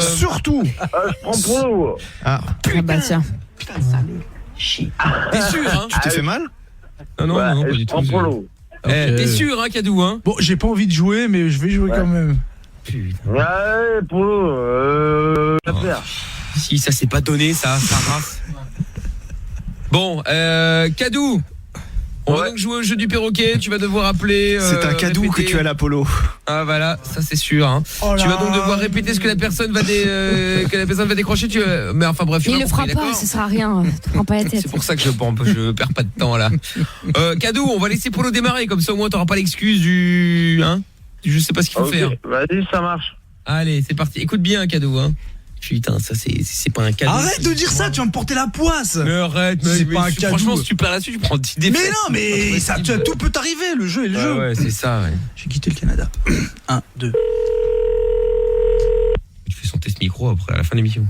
Surtout. Je prends Polo. Ah bah tiens. Putain, ça me chie. T'es sûr, hein? Tu t'es fait mal? Non, pas du tout. Polo. T'es sûr, hein, Kadou, hein? Bon, j'ai pas envie de jouer, mais je vais jouer quand même. Putain. Ouais, Polo. Si ça s'est pas donné, ça rase. Bon, Kadou, on va donc jouer au jeu du perroquet. Tu vas devoir appeler. C'est un Kadou répéter. que tu as l'Apollo. Ah voilà, ça c'est sûr. Hein. Oh tu vas donc devoir répéter ce que la personne va décrocher. Mais enfin bref. Il le fera pas, ce sera rien. Tu prends pas la tête. C'est pour ça que je perds pas de temps là. Kadou, on va laisser Polo démarrer, comme ça au moins t'auras pas l'excuse du. Hein, je sais pas ce qu'il faut faire. Vas-y, ça marche. Allez, c'est parti. Écoute bien, Kadou. Hein. Putain, ça c'est pas un cadeau. Arrête de dire ça, tu vas me porter la poisse. Mais arrête, c'est pas un cadeau. Franchement, si tu perds là-dessus, tu prends 10 défaites. Mais non, mais ça, tout peut arriver, le jeu est le jeu. Ouais, c'est ça, ouais. J'ai quitté le Canada. 1, 2. Tu fais son test micro après, à la fin de l'émission.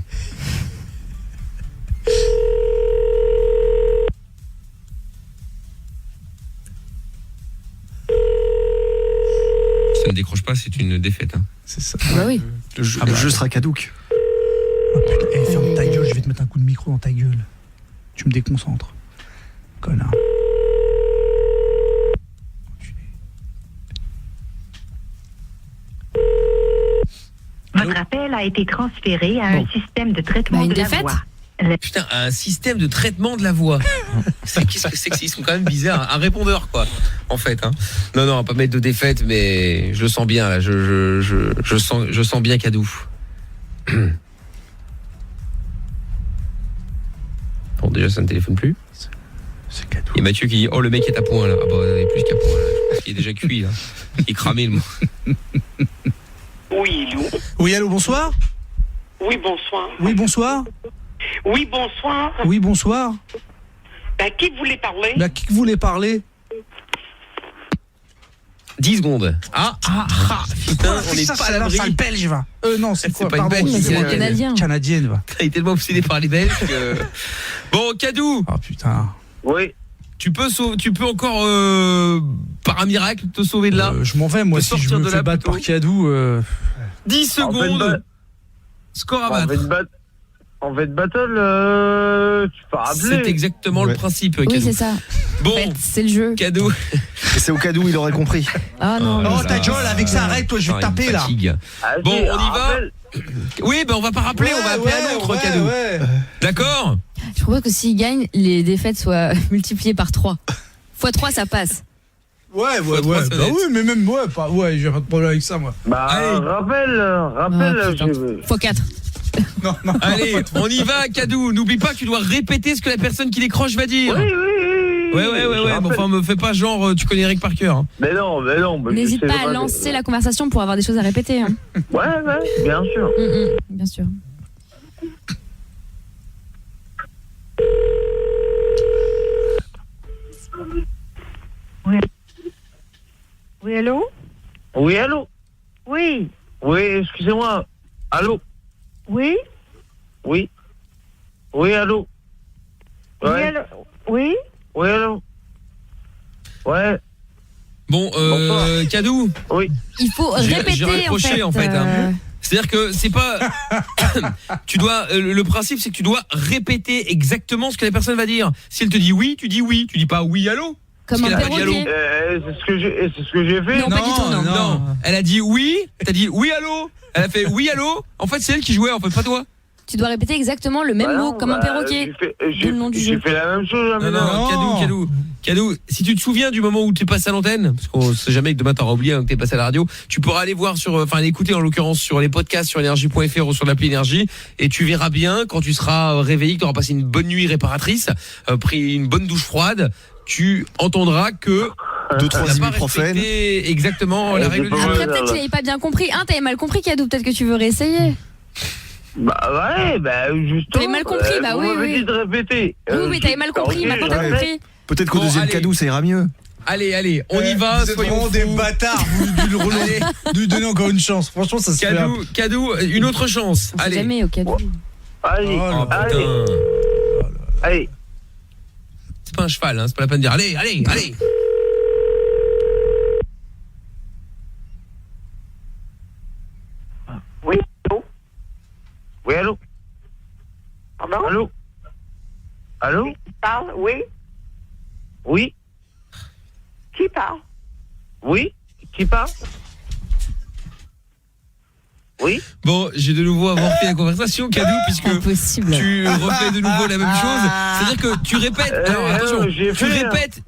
Si ça ne décroche pas, c'est une défaite. Hein. C'est ça. Bah oui. Le jeu sera caduc. Oh putain, ferme ta gueule, je vais te mettre un coup de micro dans ta gueule. Tu me déconcentres. Connard. Votre appel a été transféré à un système de traitement de la voix. Putain, un système de traitement de la voix. Qu'est-ce que c'est que ils sont quand même bizarres. Un répondeur, quoi, en fait. Hein. Non, on va pas mettre de défaite, mais je le sens bien, là. Je sens bien Kadou. Bon, déjà, ça ne téléphone plus. C'est Kadou. Et Mathieu qui dit, oh, le mec est à point, là. Ah bah, il est plus qu'à point, là. Je pense qu'il est déjà cuit, là. Il est cramé, le mot. Oui, Lou. Oui, allô, bonsoir. Oui, bonsoir. Oui, bonsoir. Oui, bonsoir. Oui, bonsoir. Bah, qui voulait parler? Bah, qui voulait parler? 10 secondes. Putain, on n'est pas à l'abri. C'est belge, va. Non, c'est quoi? pas une Pardon, belge, c'est une canadienne. Canadienne, va. T'as été tellement obsédé par les Belges que... Bon, Kadou. Oh putain. Oui. Tu peux encore, par un miracle, te sauver de là. Je m'en vais, moi, si je me fais battre par Kadou. 10 secondes. Score à battre. En fait, battle, tu peux rappeler. C'est exactement le principe, Kadou. Oui, c'est ça. Bon, en fait, c'est le jeu. Kadou. C'est au Kadou, il aurait compris. Ah non. Oh, ta gueule, avec ça, arrête, toi, je vais te taper, là. Bon, on y va. Oui, on va pas rappeler, on va appeler un autre, Kadou. D'accord. Je propose que s'il gagne, les défaites soient multipliées par 3. X 3, ça passe. Ouais. Bah oui, mais même, j'ai pas de problème avec ça, moi. Bah, rappelle, X 4. Non. Allez, on y va, Kadou. N'oublie pas que tu dois répéter ce que la personne qui décroche va dire. Oui. Ouais, mais enfin, me fais pas genre, tu connais Eric Parker. Hein. Mais non. N'hésite pas à lancer la conversation pour avoir des choses à répéter. Hein. Ouais, bien sûr. Bien sûr. Oui. Oui, allô? Oui, allô? Oui. Oui, excusez-moi. Allô? Oui? Oui. Oui, allô? Ouais. Oui, allô? Oui? Oui, allô? Ouais. Bon, Cadou. Oui. Il faut répéter, j'ai raccroché, en fait. Hein. C'est-à-dire que c'est pas... tu dois... le principe, c'est que tu dois répéter exactement ce que la personne va dire. Si elle te dit oui, tu dis oui. Tu dis pas oui, allô? Comme un perroquet. C'est ce que j'ai fait. Non, pas du tout, non. Elle a dit oui, t'as dit oui, allô? Elle a fait oui, allô? En fait, c'est elle qui jouait, en fait, pas toi. Tu dois répéter exactement le même mot, comme un perroquet. J'ai fait la même chose. Non, Cadou, si tu te souviens du moment où tu es passé à l'antenne, parce qu'on sait jamais que demain t'auras oublié que t'es passé à la radio, tu pourras aller voir l'écouter en l'occurrence sur les podcasts sur énergie.fr ou sur l'appli Énergie, et tu verras bien quand tu seras réveillé, que tu auras passé une bonne nuit réparatrice, pris une bonne douche froide, tu entendras que 2-3 ibuprofène. Exactement la règle du jeu. Après, peut-être que tu n'avais pas bien compris. T'avais mal compris, Cadou, peut-être que tu veux réessayer. Bah ouais, justement. T'avais mal compris, vous m'avez dit de répéter. Oui, t'avais mal compris, maintenant t'as compris. Peut-être qu'au deuxième Cadou, ça ira mieux. Allez, on y va. Vous êtes vraiment des bâtards, vous lui donnez encore une chance. Franchement, ça se fait. Cadou, une autre chance. Allez. Jamais au Cadou. Allez, allez. C'est pas un cheval, hein, c'est pas la peine de dire. Allez. Oui, allô? Oui, allô? Pardon? Allô? Allô? Qui parle? Oui? Oui? Qui parle? Oui? Qui parle? Oui? Bon, j'ai de nouveau avorté la conversation, Cadou, puisque tu refais de nouveau la même chose. C'est-à-dire que tu répètes. Alors attention,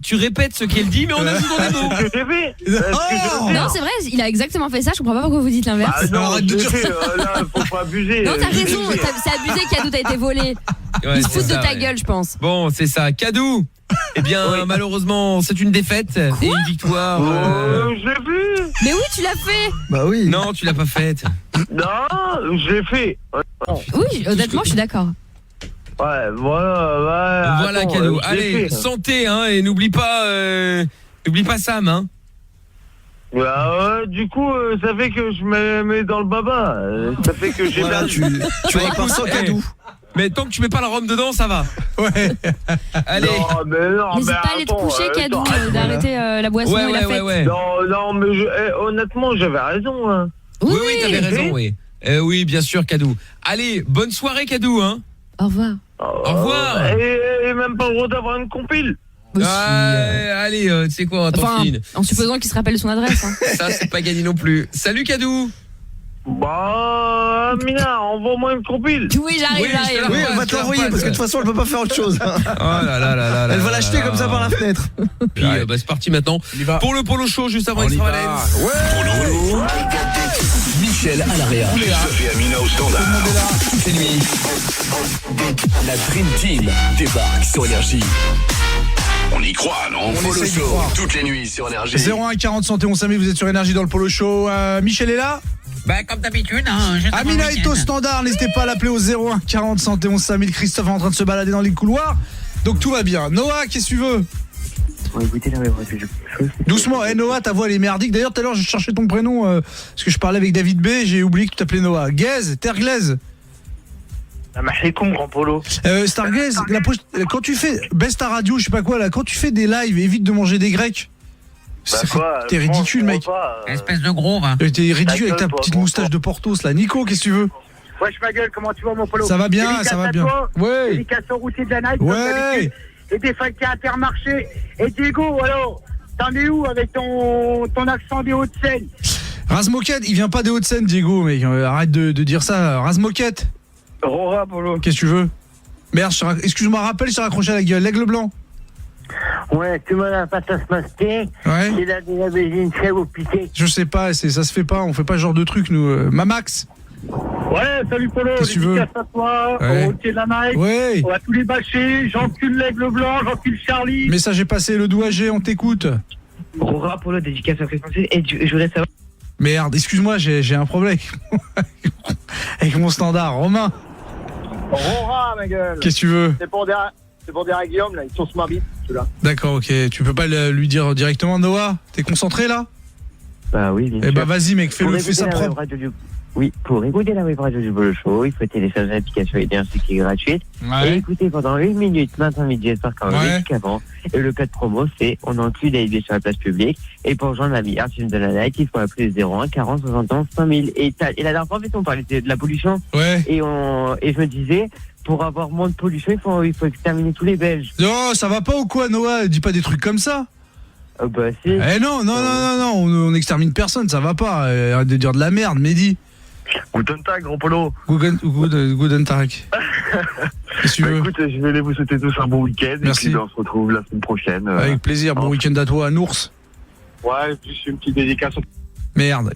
tu répètes ce qu'elle dit, mais on ajoute dans des mots. Non, c'est vrai, il a exactement fait ça. Je comprends pas pourquoi vous dites l'inverse. Non, là, faut pas abuser. Non, t'as raison, c'est abusé, Cadou, t'as été volé. Ouais, il se fout de ta ouais. gueule, je pense. Bon, c'est ça. Cadou. Eh bien, malheureusement, c'est une défaite et une victoire. Je l'ai vu. Mais oui, tu l'as fait. Bah oui. Non, tu l'as pas faite. Non, je l'ai fait. Oui, honnêtement, je suis d'accord. Ouais, voilà. Voilà, attends, Cadou. je l'ai Allez, fait. santé, hein, et n'oublie pas Sam, hein. Du coup, ça fait que je me mets dans le baba. Ça fait que j'ai perdu. Tu repars sans Cadou. Mais tant que tu mets pas la rhum dedans, ça va. Ouais. Allez. N'hésite pas à aller te coucher, Cadou, d'arrêter la boisson et la fête. Non, mais honnêtement, j'avais raison. Hein. Oui, t'avais raison, oui. Oui, bien sûr, Cadou. Allez, bonne soirée, Cadou, hein. Au revoir. Au revoir. Et même pas le droit d'avoir une compile. Allez, tu sais quoi, tant pis. En supposant qu'il se rappelle son adresse. Hein. Ça, c'est pas gagné non plus. Salut, Cadou. Bah, Mina, envoie-moi une compile. Oui, j'arrive. Oui, elle va te l'envoyer parce que de toute façon, elle peut pas faire autre chose. Oh là. Elle va l'acheter comme ça par la fenêtre. Puis, c'est parti maintenant. Pour le Polo Show, juste avant Extravalence. Polo. Michel à l'AREA. Sophie Amina au standard. Toutes les nuits, la Dream Team débarque sur Énergie. On y croit, non? Polo Show, toutes les nuits sur Énergie. 01 40 71 5000, vous êtes sur Énergie dans le Polo Show. Michel est là? Bah, comme d'habitude, hein. Amina est au standard, n'hésitez pas à l'appeler au 01 40 71 5000. Christophe est en train de se balader dans les couloirs. Donc tout va bien. Noah, qu'est-ce que tu veux? Doucement, Noah, ta voix elle est merdique. D'ailleurs, tout à l'heure, je cherchais ton prénom parce que je parlais avec David B. J'ai oublié que tu t'appelais Noah. Gaze, Terglaise. Mahikoum, grand Polo. Starglaze, quand tu fais baisse ta radio, je sais pas quoi là, quand tu fais des lives, évite de manger des grecs. T'es ridicule, mec. Espèce de gros, va. T'es ridicule avec ta petite moustache de Portos là. Nico, qu'est-ce que tu veux? Wesh ma gueule, comment tu vas mon Polo? Ça va bien, ça va bien. Ouais. Dédicace au routier de la Nike, ouais. Et des facs à Intermarché. Et Diego, alors, t'en es où avec ton accent des Hauts-de-Seine? Razmoquette, il vient pas des Hauts-de-Seine, Diego, mec. Arrête de dire ça. Razmoquette. Rora, Polo. Qu'est-ce que tu veux? Merde, excuse-moi, rappelle, je t'ai raccroché à la gueule. L'aigle blanc. Ouais, tu m'as la patate masquée. Ouais. C'est la une chèvre au piqué. Je sais pas, ça se fait pas, on fait pas ce genre de truc, nous. Mamax. Ouais, salut Polo, qu'est-ce que tu veux? dédicace à toi, Ouais. au routier de la Nike. Ouais. On va tous les bâcher, j'encule l'aigle blanc, j'encule Charlie. Message est passé, le doigt G, on t'écoute. Rora Polo, dédicace à Fréquencé. Et je voudrais savoir. Merde, excuse-moi, j'ai un problème avec mon standard. Romain, Rora, ma gueule. qu'est-ce que tu veux? C'est pour dire à Guillaume, là, ils sont smart bit, celui-là. D'accord, ok. Tu peux pas lui dire directement, Noah? T'es concentré là? Bah oui, bien sûr. Eh bah vas-y mec, fais ça Pour propre. Oui, pour écouter la web radio du Bolo Show, il faut télécharger l'application Énergie qui est gratuite. Ouais. Et écouter pendant 1 minute, matin, midi et soir, quand même, jusqu'avant. Et le code promo, c'est on inclut les billets sur la place publique. Et pour rejoindre l'ami Arthur de la Night, il faut appeler 01 40 71 5000. Et la dernière fois, en fait, on parlait de la pollution. Ouais. Et je me disais, pour avoir moins de pollution, il faut exterminer tous les Belges. Oh, ça va pas ou quoi, Noah? Dis pas des trucs comme ça. Bah si. Eh non, on extermine personne, ça va pas. Arrête de dire de la merde, Mehdi. Guten Tag, gros Polo. Guten Tag. Qu'est-ce que tu veux? Écoute, je vais vous souhaiter tous un bon week-end. Merci. Et puis on se retrouve la semaine prochaine. Avec plaisir, bon week-end à toi, Nours. Ouais, juste une petite dédicace. Merde.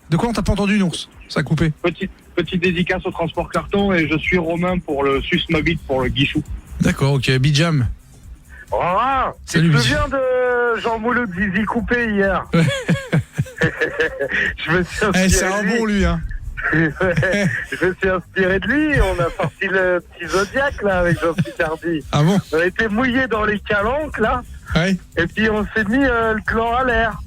De quoi on t'a pas entendu, Nours? Ça a coupé. Petite dédicace au transport carton et je suis Romain pour le Susmobit pour le Guichou. D'accord, ok, Bijam. Rora, tu Salut, te souviens de Jean Mouloud Zizi Coupé hier? Je me suis inspiré c'est un de lui. bon lui, hein. Je me suis inspiré de lui, on a sorti le petit Zodiac là avec Jean-Pierre Hardy. Ah bon? On a été mouillés dans les calanques là. Ouais. Et puis on s'est mis le clan à l'air.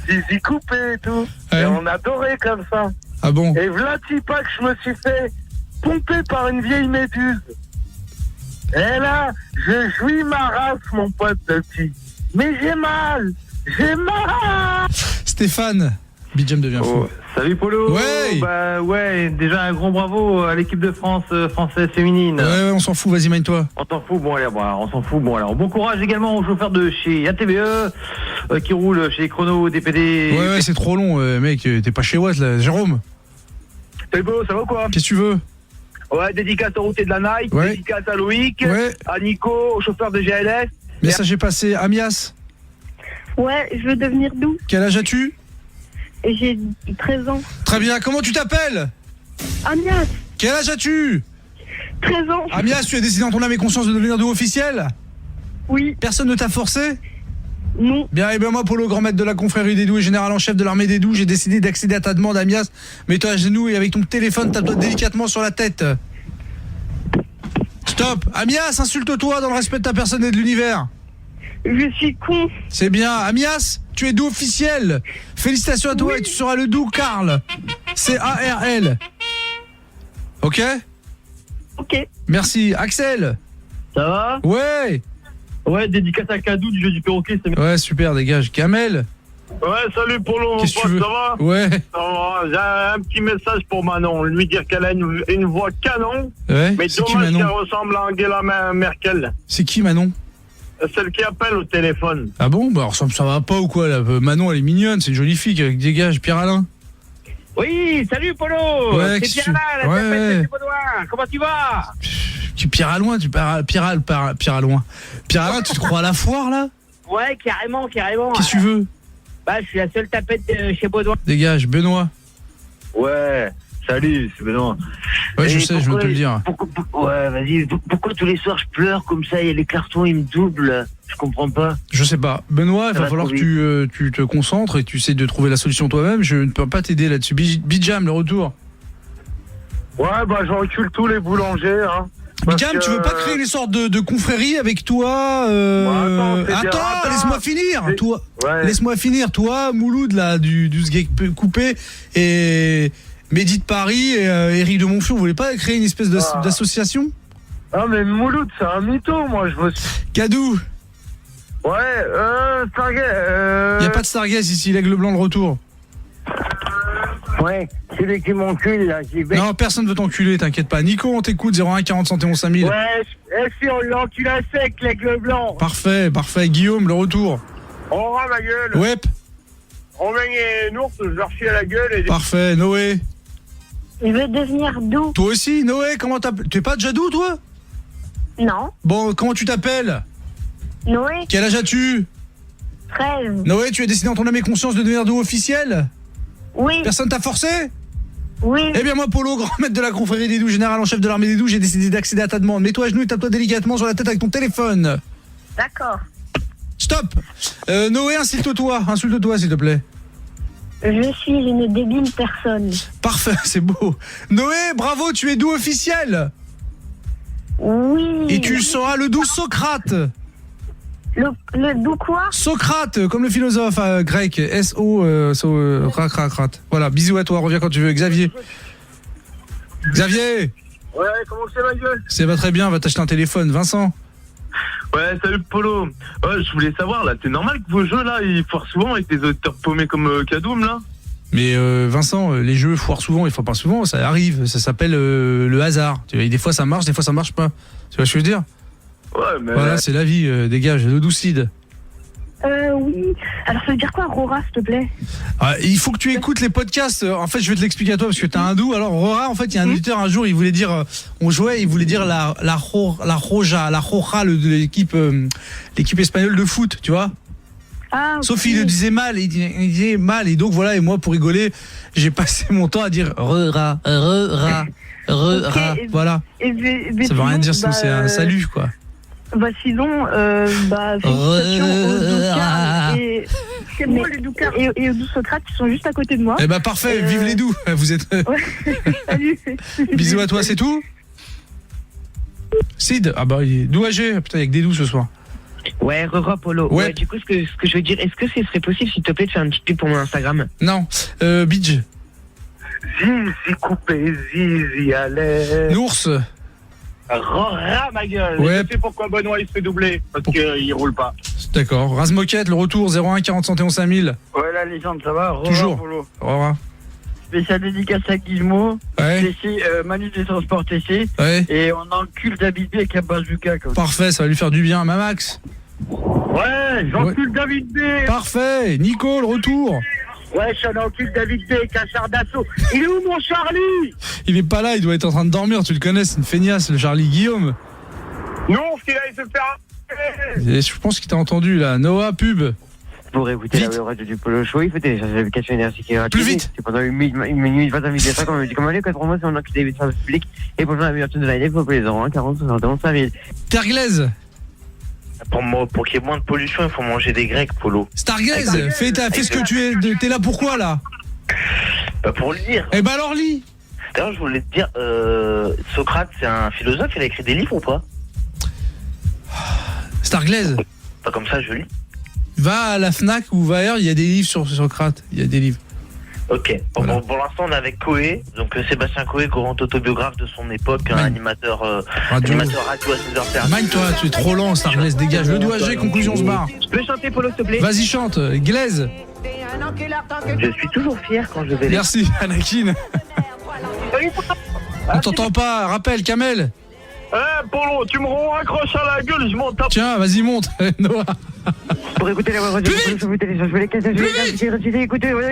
Zizi Coupé et tout. Ouais. Et on adorait comme ça. Ah bon? Et v'là pas que je me suis fait pomper par une vieille méduse. Et là, je jouis ma race, mon pote petit. Mais j'ai mal. Stéphane, Bijam devient fou. Salut Polo. Ouais. Bah ouais, déjà un grand bravo à l'équipe de France française féminine. Ouais, on s'en fout, vas-y, mine-toi. On s'en fout, bon allez, on s'en fout, bon alors. Bon courage également aux chauffeurs de chez ATBE qui roulent chez Chrono, DPD. Ouais, c'est trop long, mec, t'es pas chez Watt là. Jérôme, Salut Polo, ça va ou quoi? qu'est-ce que tu veux? Ouais, dédicace au routier de la Nike, Ouais. dédicace à Loïc, Ouais. à Nico, au chauffeur de GLS. Message est passé. Amias, Ouais, je veux devenir doux. quel âge as-tu? Et j'ai 13 ans. Très bien, comment tu t'appelles? Amias, Quel âge as-tu? 13 ans. Amias, tu as décidé en ton âme et conscience de devenir doux officiel? Oui. Personne ne t'a forcé? Non. Bien, et bien moi, Polo, grand maître de la confrérie des doux et général en chef de l'armée des doux, j'ai décidé d'accéder à ta demande, Amias. Mets-toi à genoux et avec ton téléphone, tape-toi délicatement sur la tête. Stop. Amias, insulte-toi dans le respect de ta personne et de l'univers. Je suis con. C'est bien. Amias, tu es doux officiel. Félicitations à toi et tu seras le doux Karl. C-A-R-L. Ok? Ok. Merci. Axel. Ça va? Ouais. Ouais, dédicace à Kadou du jeu du perroquet, c'est Ouais, super, dégage. Kamel. Ouais, salut Polo, mon Qu'est-ce que tu pote, veux? ça va? Ouais. Ça va, j'ai un petit message pour Manon, lui dire qu'elle a une voix canon, Ouais. mais C'est qui, dommage Manon? qu'elle ressemble à Angela Merkel. C'est qui, Manon? Celle qui appelle au téléphone. Ah bon? Bah alors, ça va pas ou quoi là? Manon, elle est mignonne, c'est une jolie fille. Dégage, Pierre-Alain. Oui, salut Polo. Ouais, c'est Pierre là, la ouais. tapette de Baudouin. Comment tu vas? Pierre-Alain, Pierre-Alain, tu te crois à la foire là? Ouais, carrément. Qu'est-ce que tu veux? Bah, je suis la seule tapette chez Baudouin. Dégage, Benoît. Ouais, salut, c'est Benoît. Ouais, je sais, je viens de te le dire. Ouais, vas-y, pourquoi tous les soirs je pleure comme ça, il y a les cartons, ils me doublent, je comprends pas. Je sais pas. Benoît, il Ça va va falloir trop que tu te concentres et que tu essaies de trouver la solution toi-même. Je ne peux pas t'aider là-dessus. Bijam, le retour. Ouais, bah j'encule tous les boulangers, hein. Bijam, tu veux pas créer une sorte de confrérie avec toi Attends, laisse-moi finir. Toi, laisse-moi finir. Toi, Mouloud là du Sgeg coupé et Mehdi de Paris et Eric de Monfion, vous voulez pas créer une espèce d'association? Ah mais Mouloud, c'est un mytho, moi je veux. Kadou. Ouais, Stargate. Y a pas de Stargaze ici, l'aigle blanc le retour. Ouais, c'est lui qui m'encule là, Non, personne veut t'enculer, t'inquiète pas. Nico, on t'écoute, 01 40 71 5000. Ouais, si on l'encule à sec, l'aigle blanc. Parfait. Guillaume, le retour. On rend ma gueule. Ouais. Romain et Nours, je leur chie à la gueule. Et... Parfait. Noé. Il veut devenir doux. Toi aussi, Noé, comment t'appelles? Tu es pas déjà doux, toi? Non. Bon, comment tu t'appelles? Noé. Quel âge as-tu? 13. Noé, tu as décidé en ton âme et conscience de devenir doux officiel? Oui. Personne t'a forcé? Oui. Eh bien moi Polo, grand maître de la confrérie des doux, général en chef de l'armée des doux, j'ai décidé d'accéder à ta demande. Mets-toi à genoux et tape-toi délicatement sur la tête avec ton téléphone. D'accord. Stop. Noé, insulte-toi s'il te plaît. Je suis une débile personne. Parfait, c'est beau. Noé, bravo, tu es doux officiel. Oui. Et tu seras le doux Socrate. Le doux quoi? Socrate, comme le philosophe grec. S-O-Crate. Voilà, bisous à toi, reviens quand tu veux. Xavier. Ouais, comment c'est ma gueule? Ça va très bien, va t'acheter un téléphone. Vincent. Ouais, salut Polo. Ouais, je voulais savoir, là, c'est normal que vos jeux, là, ils foirent souvent avec des auditeurs paumés comme Kadoum, là? Mais Vincent, les jeux foirent souvent, ils foirent pas souvent, ça arrive, ça s'appelle le hasard. Tu vois, des fois ça marche, des fois ça marche pas. Tu vois ce que je veux dire? Ouais, mais... Voilà, c'est la vie, dégage, le doucide. Oui. Alors ça veut dire quoi, Rora, s'il te plaît? Il faut que tu écoutes les podcasts. En fait, je vais te l'expliquer à toi parce que t'es un doux. Alors Rora, en fait, il y a un auditeur un jour, il voulait dire, on jouait, il voulait dire la Roja, l'équipe espagnole de foot, tu vois. Ah, okay. Sauf il le disait mal, il disait mal, et donc voilà, et moi pour rigoler, j'ai passé mon temps à dire Rera, voilà. Ça veut rien dire, sinon c'est un salut, quoi. Bah sinon, félicitations aux Doucars et aux Doux Socrates qui sont juste à côté de moi. Eh bah parfait, vive les doux, vous êtes... Salut. Bisous à toi, c'est tout? Sid, ah bah il est douagé, putain, il y a que des doux ce soir. Ouais, Polo. Ouais. Du coup, ce que je veux dire, est-ce que ce serait possible, s'il te plaît, de faire une petite pub pour mon Instagram? Non, Bidge. Zizi coupé, zizi à l'air. L'ours. Rora, ma gueule. Ouais. Je sais pourquoi Benoît il se fait doubler. Parce qu'il roule pas. D'accord. Razmoquette, le retour, 01 40 71 5000. Ouais, la légende, ça va? Toujours. Polo. Rora. Spécial dédicace à Gizmo. Ouais. TC, Manu des Transports TC. Ouais. Et on encule David B avec un bazooka. Comme Parfait, ça va lui faire du bien. Mamax. Ouais, j'encule David B. Parfait. Nico, le retour. Ouais, j'en encule David B avec un char d'assaut. Il est où mon Charlie? Il est pas là, il doit être en train de dormir, tu le connais, c'est une feignasse, le Charlie Guillaume. Non, ce qu'il allait se faire. Et je pense qu'il t'a entendu là. Noah, pub. Pour écouter la radio du Polo Show, il faut télécharger l'application énergie qui est gratuite. Plus vite. C'est pendant une minute, 20 minutes, comme on me dit, comme allez, quand pour moi, c'est on encule des services publics. Et pour la meilleure tune de l'année, il faut appeler les 01 40 71 5000. Terglaise. Pour qu'il y ait moins de pollution, il faut manger des grecs, Polo. Stargaze, fais ce que tu es. T'es là pourquoi là? Pour lire. Eh ben alors lis. D'ailleurs, je voulais te dire, Socrate, c'est un philosophe, il a écrit des livres ou pas? Starglaze. Pas comme ça, je lis. Va à la Fnac ou va ailleurs, il y a des livres sur Socrate, il y a des livres. Ok. Voilà. Pour l'instant, on est avec Coé, donc Sébastien Coé, grand autobiographe de son époque, un animateur radio à 16h. Mine, toi, tu es trop lent, Starglaze, dégage. Le doigt G, conclusion, se barre. Je peux chanter, Polo, s'il te plaît? Vas-y, chante, Glaise. Je suis toujours fier quand je vais. Merci, Anakin. On t'entend pas, rappelle, Kamel. Polo, tu me raccroches à la gueule, je m'en tape. Tiens, vas-y, monte, Noah. Pour écouter la radio, je vous télécharge les cassettes, écoutez, et pour la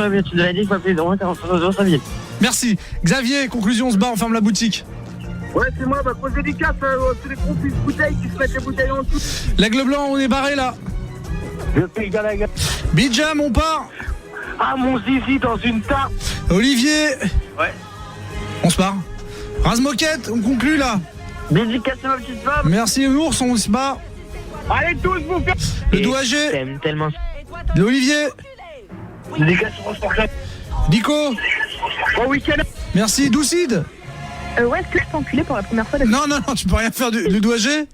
meilleure tune de l'année, il faut appeler 01 40 71 5000. Merci. Xavier, conclusion, on se barre, on ferme la boutique. Ouais, c'est moi, pose dédicace tous les gros fils de bouteilles qui se mettent les bouteilles en dessous. L'aigle blanc, on est barré là. Je paye dans la gueule. Bidjam, on part. Ah, mon zizi dans une tarte. Olivier. Ouais. On se barre. Razmoquette, on conclut là. Dédicace à ma petite femme. Merci ours, on se barre. Allez tous vous faire. Le doigt G. T'aimes tellement. Olivier. Dédicace au transport. Nico. Bon week-end. Merci, Doucide. Ouais, est-ce que je peux enculer pour la première fois? Non, tu peux rien faire le doigt G.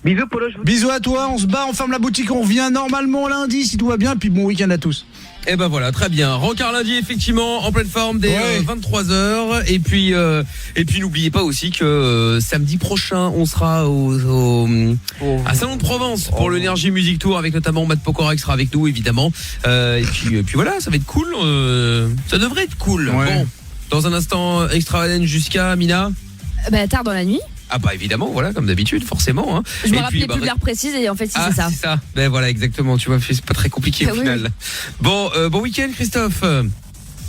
Bisous, Polo. Bisous à toi, on se barre, on ferme la boutique, on revient normalement lundi si tout va bien, puis bon week-end à tous. Et ben voilà, très bien. Rencard lundi, effectivement, en pleine forme dès 23h. Et puis n'oubliez pas aussi que samedi prochain, on sera à Salon de Provence pour l'Energy Music Tour avec notamment Matt Pokora qui sera avec nous, évidemment. Et puis voilà, ça va être cool. Ça devrait être cool. Ouais. Bon, dans un instant, Extravagance jusqu'à Mina. Tard dans la nuit. Ah bah évidemment, voilà, comme d'habitude, forcément. Hein. Je me rappelais plus de l'heure précise et en fait c'est ça. C'est ça. Ben voilà, exactement. Tu vois, c'est pas très compliqué au final. Bon, bon week-end, Christophe.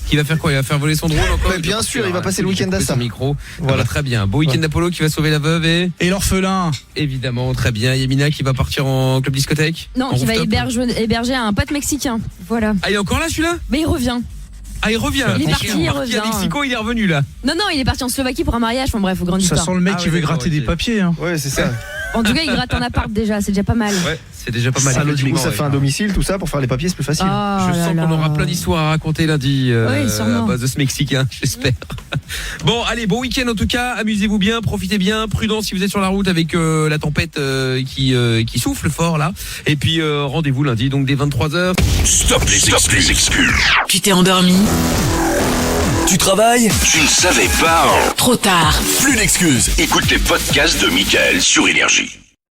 Qui va faire quoi? Il va faire voler son drone encore? Mais bien sûr, il va passer le week-end à ça. Son micro. Voilà, très bien. Beau week-end d'Apollo qui va sauver la veuve et l'orphelin. Évidemment, très bien. Yamina qui va partir en club discothèque? Non, qui va héberger un pote mexicain. Voilà. Ah, il est encore là celui-là? Mais il revient. Ah, il revient. Il est parti, il revient. À Mexico, il est revenu là. Non, il est parti en Slovaquie pour un mariage. Enfin bref, grande histoire. Ça sent le mec qui veut gratter des papiers. Hein. Ouais, c'est ça. En tout cas, il gratte un appart déjà, c'est déjà pas mal. Ouais, c'est déjà pas mal. Ça, du coup, ça fait un domicile, tout ça, pour faire les papiers, c'est plus facile. Je sens qu'on aura plein d'histoires à raconter lundi à base de ce Mexicain, j'espère. Bon, allez, bon week-end en tout cas. Amusez-vous bien, profitez bien, prudent si vous êtes sur la route avec la tempête qui souffle fort là. Et puis rendez-vous lundi, donc dès 23h. Stop les excuses. Tu t'es endormi? Tu travailles? Tu ne savais pas? Trop tard. Plus d'excuses. Écoute les podcasts de Mickaël sur Énergie.